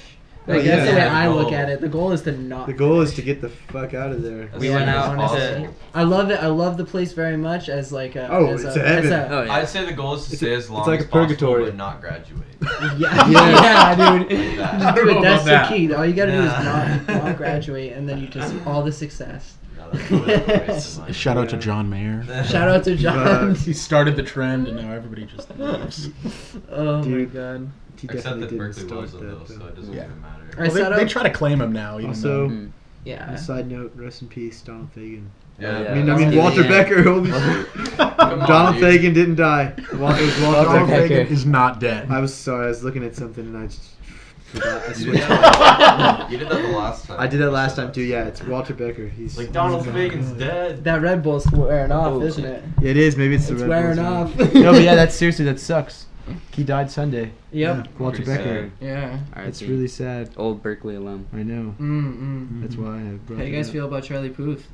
Oh,
Like, that's the way
yeah.
I look
Goal.
at it. The goal is to not.
The goal is
finish.
to get the fuck out of there.
We
Yeah,
went out
honestly.
to.
I love it. I love the place very much as like a.
Oh,
as
it's
a,
heaven.
as a-
Oh yeah.
I'd say the goal is to
It's
stay
a-
as long
it's like
as
a purgatory.
possible, but not graduate.
Yeah,
Yeah.
yeah, dude.
Like that.
Just do it. That's the
that.
key. All you gotta do is
Yeah.
not graduate, and then you just all the success.
No, that's the way to waste my life.
Shout out to John Mayer.
Shout out to John.
He started the trend, and now everybody just leaves.
Oh
Dude.
my god.
He
Except
definitely
that
didn't
Berkeley
start
loves them
that,
though, so
though.
it doesn't
Yeah.
even matter.
I
Well,
set
they
up.
try to claim him now. Even
Also-
though,
Mm.
Yeah.
On a side note, rest in peace, Donald Fagen.
Yeah,
Yeah.
I mean,
Let's do
Walter
it again.
Becker. Holy shit.
Come on,
Donald
dude.
Fagen didn't die. It was Walter
Donald
Becker.
Fagen is not dead.
I was sorry. I was looking at something and I just forgot. I
You did
switched.
that you did that the last time.
I did that last time too. Yeah, it's Walter Becker. He's
Like Donald Fagen's dead.
That Red Bull's wearing off,
Oh,
isn't
shit.
it?
Yeah, it is. Maybe it's the
It's
Red
wearing
Bulls,
off.
man. No, but yeah, that's seriously that sucks. He died Sunday.
Yep.
Walter
Pretty
Becker.
Yeah.
Alright,
It's
see.
really sad.
Old Berkeley alum.
I know. That's why I brought
How you
it
guys
up.
feel about Charlie Puth?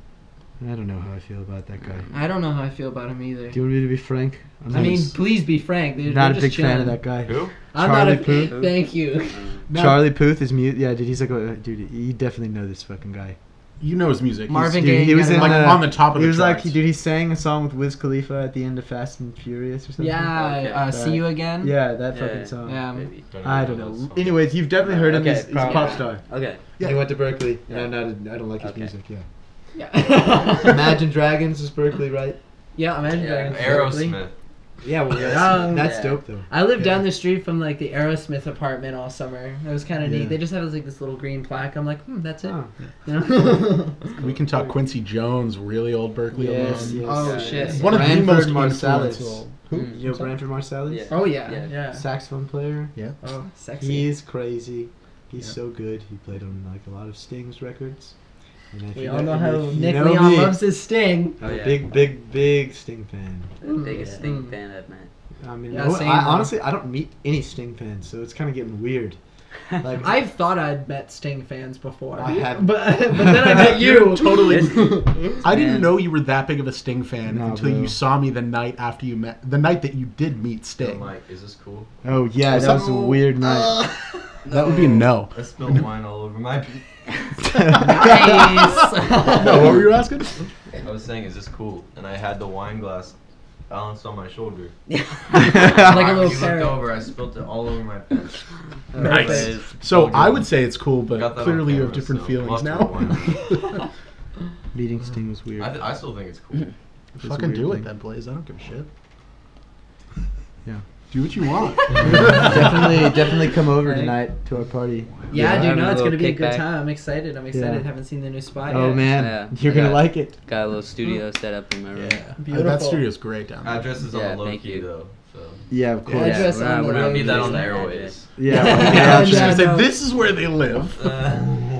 I don't know how I feel about that guy.
I don't know how I feel about him either.
Do you want me to be frank? I'm
I mean,
just
please be frank.
not a big fan of that guy.
Who?
I'm
Charlie
not a
Puth.
Thank you.
Now,
Charlie Puth is mute. Yeah, dude, he's like, dude, you definitely know this fucking guy.
you know his music. He's-
Marvin
Dude,
Gaye.
he was in
like on the top of
He
the
was
charts.
like, dude, he sang a song with Wiz Khalifa at the end of Fast and Furious or something.
Yeah.
Okay.
See you again.
Yeah, that
Yeah.
fucking song.
Yeah.
Maybe.
I don't know. Anyways, you've definitely heard him.
Okay,
He's a
probably.
pop star.
Okay.
He went to Berkeley.
Yeah.
I don't like his
Okay.
music. Yeah.
Yeah.
Imagine Dragons is Berkeley, right?
Yeah, Imagine
Yeah,
Dragons. Berkeley.
Aerosmith.
Yeah, well, that's
Yeah.
dope though.
I lived
Yeah.
down the street from like the Aerosmith apartment all summer. It was kind of
Yeah.
neat. They just have like this little green plaque. I'm like, that's it.
Oh.
You know?
We can talk Quincy Jones, really old Berkeley
Yes,
alone.
yes.
Oh,
Yeah.
shit.
One of the
Branford
most
Marsalis.
influential. Who?
Mm.
You know Branford Marsalis?
Yeah.
Oh yeah,
Yeah.
yeah.
Saxophone player.
Yeah.
Oh, sexy.
He's crazy. He's
Yeah.
so good. He played on like a lot of Sting's records. And if
We
you
all know how
if you
Nick
know
Leon
me,
loves his Sting.
Oh, yeah.
Big Sting fan.
The biggest
Yeah.
Sting fan I've met.
I mean,
Yeah,
no,
same,
I
though.
honestly I don't meet any Sting fans, so it's kind of getting weird. Like
I've thought I'd met Sting fans before.
I haven't.
but then I met you.
You're totally.
It's-
I didn't
man.
know you were that big of a Sting fan
No,
until
bro.
you saw me the night after you met. The night that you did meet
Yo,
Sting.
Mike, is this cool?
oh yeah, that was a weird night.
That would be a no.
I spilled wine all over my.
Nice.
No, what were you asking?
I was saying, is this cool? And I had the wine glass balanced on my shoulder.
Like a
When
little
you
parrot.
looked over, I spilled it all over my pants.
Nice. So I would say it's cool,
Got
but
that
clearly you
on
have different
camera, so
feelings
we'll
now.
have to rewind.
Meeting Sting was weird.
I still think it's cool.
It's a
Fucking
weird
do it
thing.
then, Blaise. I don't give a shit.
Yeah.
Do what you want.
definitely come over
Right.
tonight to our party.
Yeah,
Yeah,
dude,
having
no,
a
it's
little
gonna be a good
kickback.
time. I'm excited. I'm excited.
Yeah.
Haven't seen the new spot
Oh
yet.
man,
Yeah.
you're gonna
Yeah.
like it.
Got a little studio set up in my room.
Beautiful.
That studio's great down there.
Address is
Yeah,
on the low
thank
key
you.
though, so
Yeah, of course.
Yeah, address
we're
on
not,
the
we're
we
not
don't need that on the
using
airways.
Yeah,
Yeah, I was just
Yeah,
gonna say
no.
this is where they live.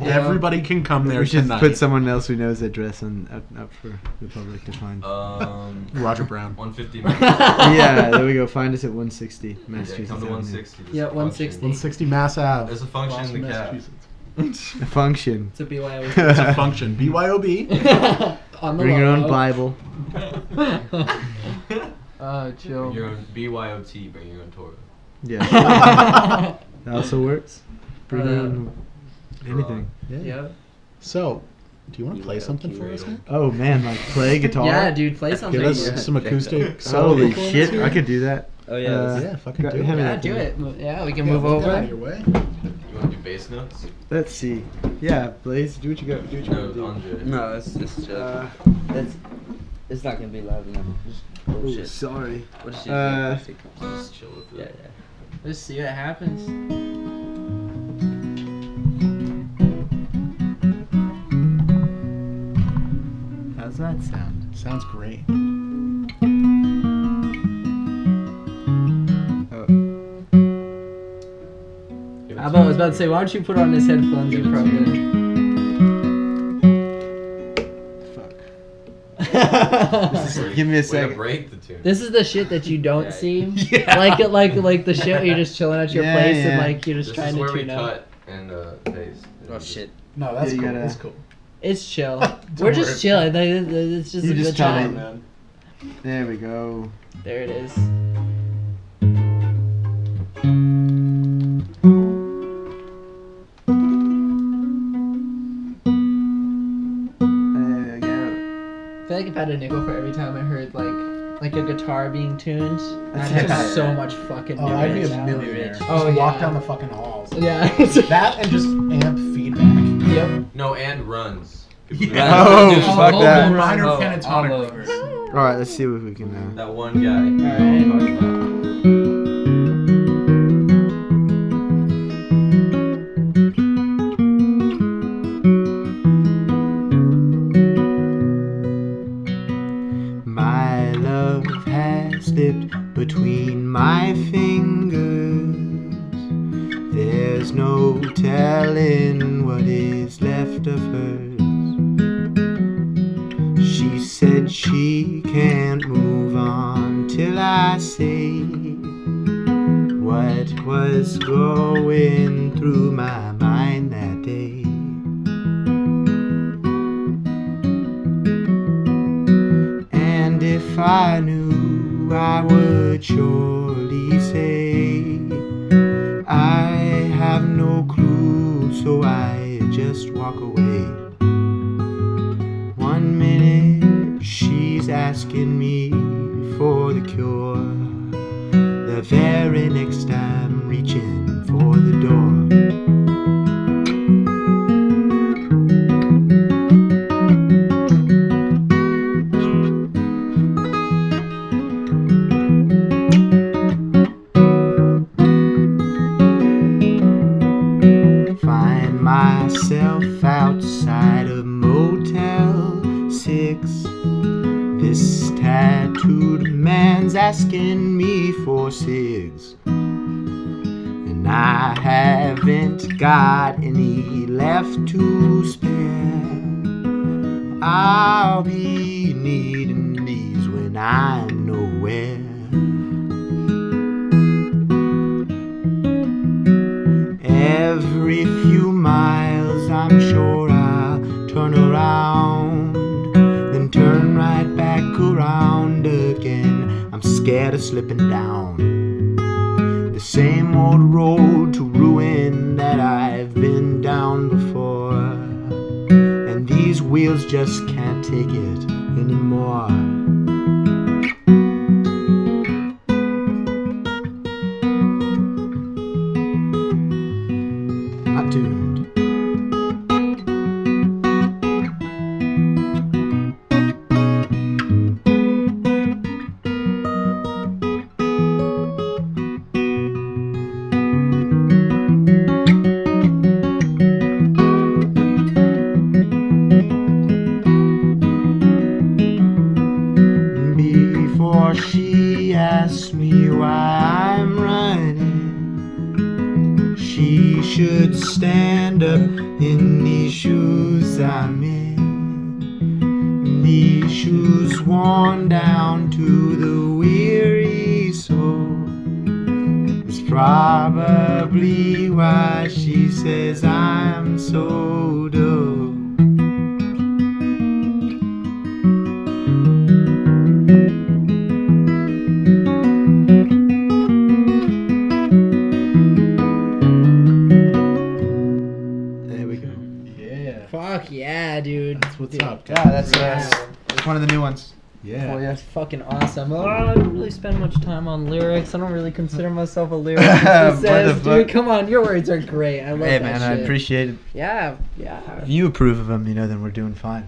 Everybody can come there
we should
tonight.
put someone else who knows the address up for the public to find.
Roger Brown.
150.
Yeah, there we go. Find us at 160
Yeah,
Massachusetts.
come to
Avenue.
160. There's
Yeah,
a function.
160.
160 Mass Ave.
There's a function in the cab.
Massachusetts.
A function.
It's a BYO.
It's a function. BYOB.
On the
Bring your own
logo.
Bible.
Chill.
Bring your own BYOT, bring your own Torah.
Yeah. That also works. Bring your
Uh,
own anything.
Yeah.
So, do you want to play something for us, Nick?
Oh man, like play guitar.
Yeah, dude, play something.
Give us
Yeah.
some acoustic solo
Holy
performance
shit,
here?
I could do that.
Oh yeah.
Yeah, fucking
Got-
do
hand me
Yeah,
that
do
thing.
it. Yeah, we can
Yeah,
move
get that out of
over.
your way.
You want to do bass notes?
Let's see. Yeah, Blaise, do what you got. Do what you
No,
gotta do.
Andre.
No, it's chill. It's not gonna be loud enough. Just
Oh,
bullshit.
sorry.
We'll just
Uh,
use
Just chill with
yeah,
it.
yeah.
Let's see what happens.
How's that sound?
Sounds great.
I was about to say, why don't you put on his headphones? You probably.
Fuck. Give me a
Way to
second.
break the tune.
This is the shit that you don't
Yeah.
see.
Yeah.
Like the shit where you're just chilling at your
Yeah,
place and
yeah.
like you're just
This
trying
is
to
where we
tune out.
cut and bass.
Oh shit.
No, that's
Yeah, you
cool.
gotta-
That's cool.
It's chill.
Don't
We're just
worry.
chilling. Like, it's just
You
a
just
good
tell me.
time.
man.
There we go.
There it is.
There we go.
I feel like I've had a nickel for every time I heard like a guitar being tuned. I'd
Yeah.
have so much fucking.
Oh, I'd be a
now.
millionaire. Just
Oh,
walk
yeah.
down the fucking halls.
Yeah.
That and just amp feedback.
Yep.
No, and runs.
Yeah.
Oh,
Dude,
fuck
oh,
that.
oh,
Minor
oh,
pentatonic
all
runs.
Alright, let's see what we can
That one guy.
Alright.
My love has slipped between my fingers. There's no telling what is left of hers. She said she can't move on till I say what was going through my mind that day. And if I knew, I would surely say I have no clue, so I just walk away. 1 minute she's asking me for the cure, the very next time reaching for the door. myself outside of Motel 6. This tattooed man's asking me for cigs, and I haven't got any left to spare. I'll be needing these when I'm nowhere. Every few miles I'm sure I'll turn around, then turn right back around again. I'm scared of slipping down the same old road to ruin that I've been down before, and these wheels just can't take it anymore. Not tuned. Before she asks me why I'm running, she should stand up in these shoes I'm in. These shoes worn down to the weary soul. It's probably why she says I'm so dull. There we go.
Yeah.
Fuck yeah, dude.
That's what's up.
Yeah, that's one of the new ones.
Yeah.
Oh, yeah.
That's fucking awesome. Oh, I don't really spend much time on lyrics. I don't really consider myself a lyricist.
What the
Dude,
fuck?
come on, your words are great. I love
Hey
that
man,
shit.
I appreciate it.
Yeah, yeah.
If you approve of them, then we're doing fine.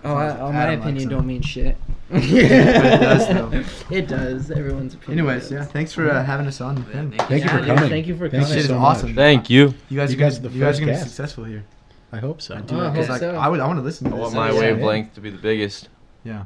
Oh, my
don't like
opinion
some.
don't mean shit.
But it does, though.
It does. Everyone's opinion.
Anyways,
does.
yeah, thanks for having us on.
Yeah,
Thank
Thank you for
dude,
coming.
Thank you for
Thank
coming.
you
Shit is
so
awesome.
much.
Thank you.
You guys,
You guys are the
you guys
first
are gonna be
guest.
successful here.
I hope so.
I do,
Oh, I
because
hope so.
I want to listen
I
to
want
this.
my
Yeah.
wavelength to be the biggest.
Yeah.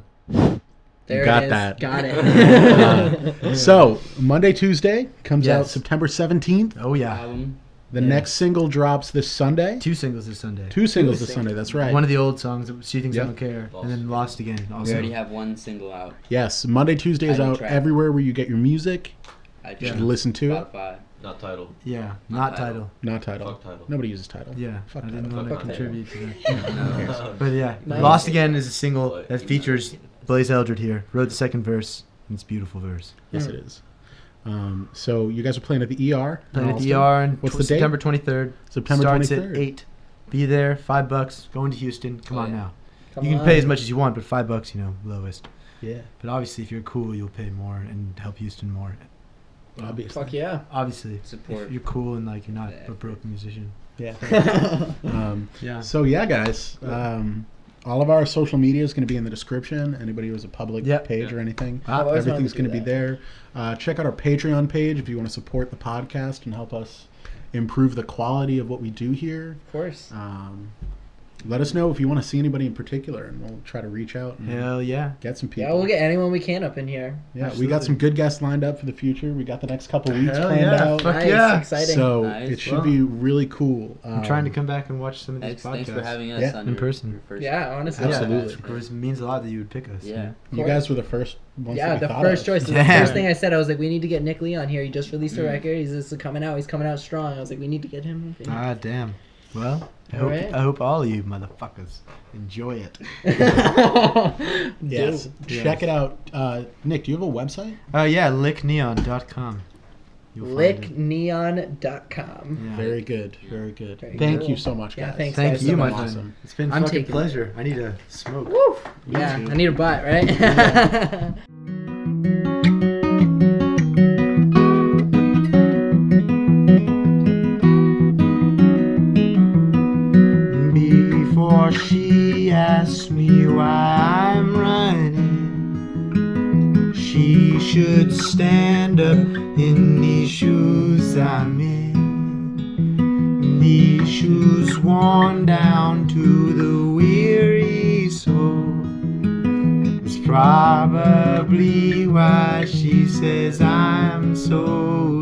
There
got
it is.
that.
Got it.
So Monday, Tuesday comes out
Yes.
September 17th.
Oh yeah.
Album.
The
Yeah.
next single drops this Sunday.
2 singles this Sunday.
Two singles
Two
this Sunday. That's right.
One of the old songs, She Thinks
Yep.
I Don't Care, and then Lost Again.
We
Also.
already have one single out.
Yes, Monday, Tuesday is
Title
out
track.
everywhere where you get your music.
I
You
Yeah.
should listen to it.
Spotify.
Not title.
Yeah, not
Title.
title.
Not title.
Fuck title.
Nobody uses title.
Yeah,
Fuck
I didn't
title.
want to
Fuck
contribute to that.
No.
But yeah,
Nice.
Lost Again is a single that features Blaise Eldred here. Wrote the second verse, and it's a beautiful verse.
Yes, it is. So you guys are playing at the ER.
Playing
in
at the
Austin?
ER on
What's the date?
September 23rd.
September
Starts
23rd.
at 8. Be there, $5. Going to Houston. Come
Oh,
on
yeah.
now.
Come
You can
on.
pay as much as you want, but $5, lowest.
Yeah,
But obviously, if you're cool, you'll pay more and help Houston more.
obviously.
Fuck yeah.
Obviously,
Support.
if you're cool and like you're not
Yeah.
a broke musician.
Yeah.
Yeah.
So yeah, guys. All of our social media is going to be in the description. Anybody who has a public
Yep.
page or anything,
I've always wanted
everything's
to do
going to be there. Check out our Patreon page if you want to support the podcast and help us improve the quality of what we do here.
Of course.
Let us know if you want to see anybody in particular, and we'll try to reach out and
Hell yeah.
get some people.
Yeah, we'll get anyone we can up in here.
Yeah, we
Absolutely.
got some good guests lined up for the future. We got the next couple weeks
Hell
planned
yeah.
out.
Fuck
Nice,
yeah.
exciting.
So
Nice.
it should
Well,
be really cool.
I'm trying to come back and watch some of these
Thanks
podcasts.
for having us
Yeah,
on
in
your,
person.
your first.
Yeah, honestly.
Yeah,
Absolutely.
Of course, it means a lot that you would pick us.
Yeah.
You guys were the first ones.
Yeah,
that we
the
thought
first
of.
choice. The
Yeah.
first thing I said, I was like, we need to get Nick Lee on here. He just released a record. He's just coming out. He's coming out strong. I was like, we need to get him.
Ah, damn. Well,
Alright.
I hope all of you motherfuckers enjoy it.
Yes, check it out. Nick, do you have a website?
Yeah, lickneon.com. You'll find it.
Lickneon.com.
Yeah.
Very good, very good.
Very
Thank
cool.
you so much, guys.
Yeah, thanks,
Thank
guys,
you,
so
my
much.
friend.
Awesome.
It's been
I'm
fucking
taking
pleasure. I need to smoke.
Woo!
Me
Yeah,
too.
I need a butt, right?
Before she asks me why I'm running, she should stand up in these shoes I'm in. These shoes worn down to the weary soul. It's probably why she says I'm so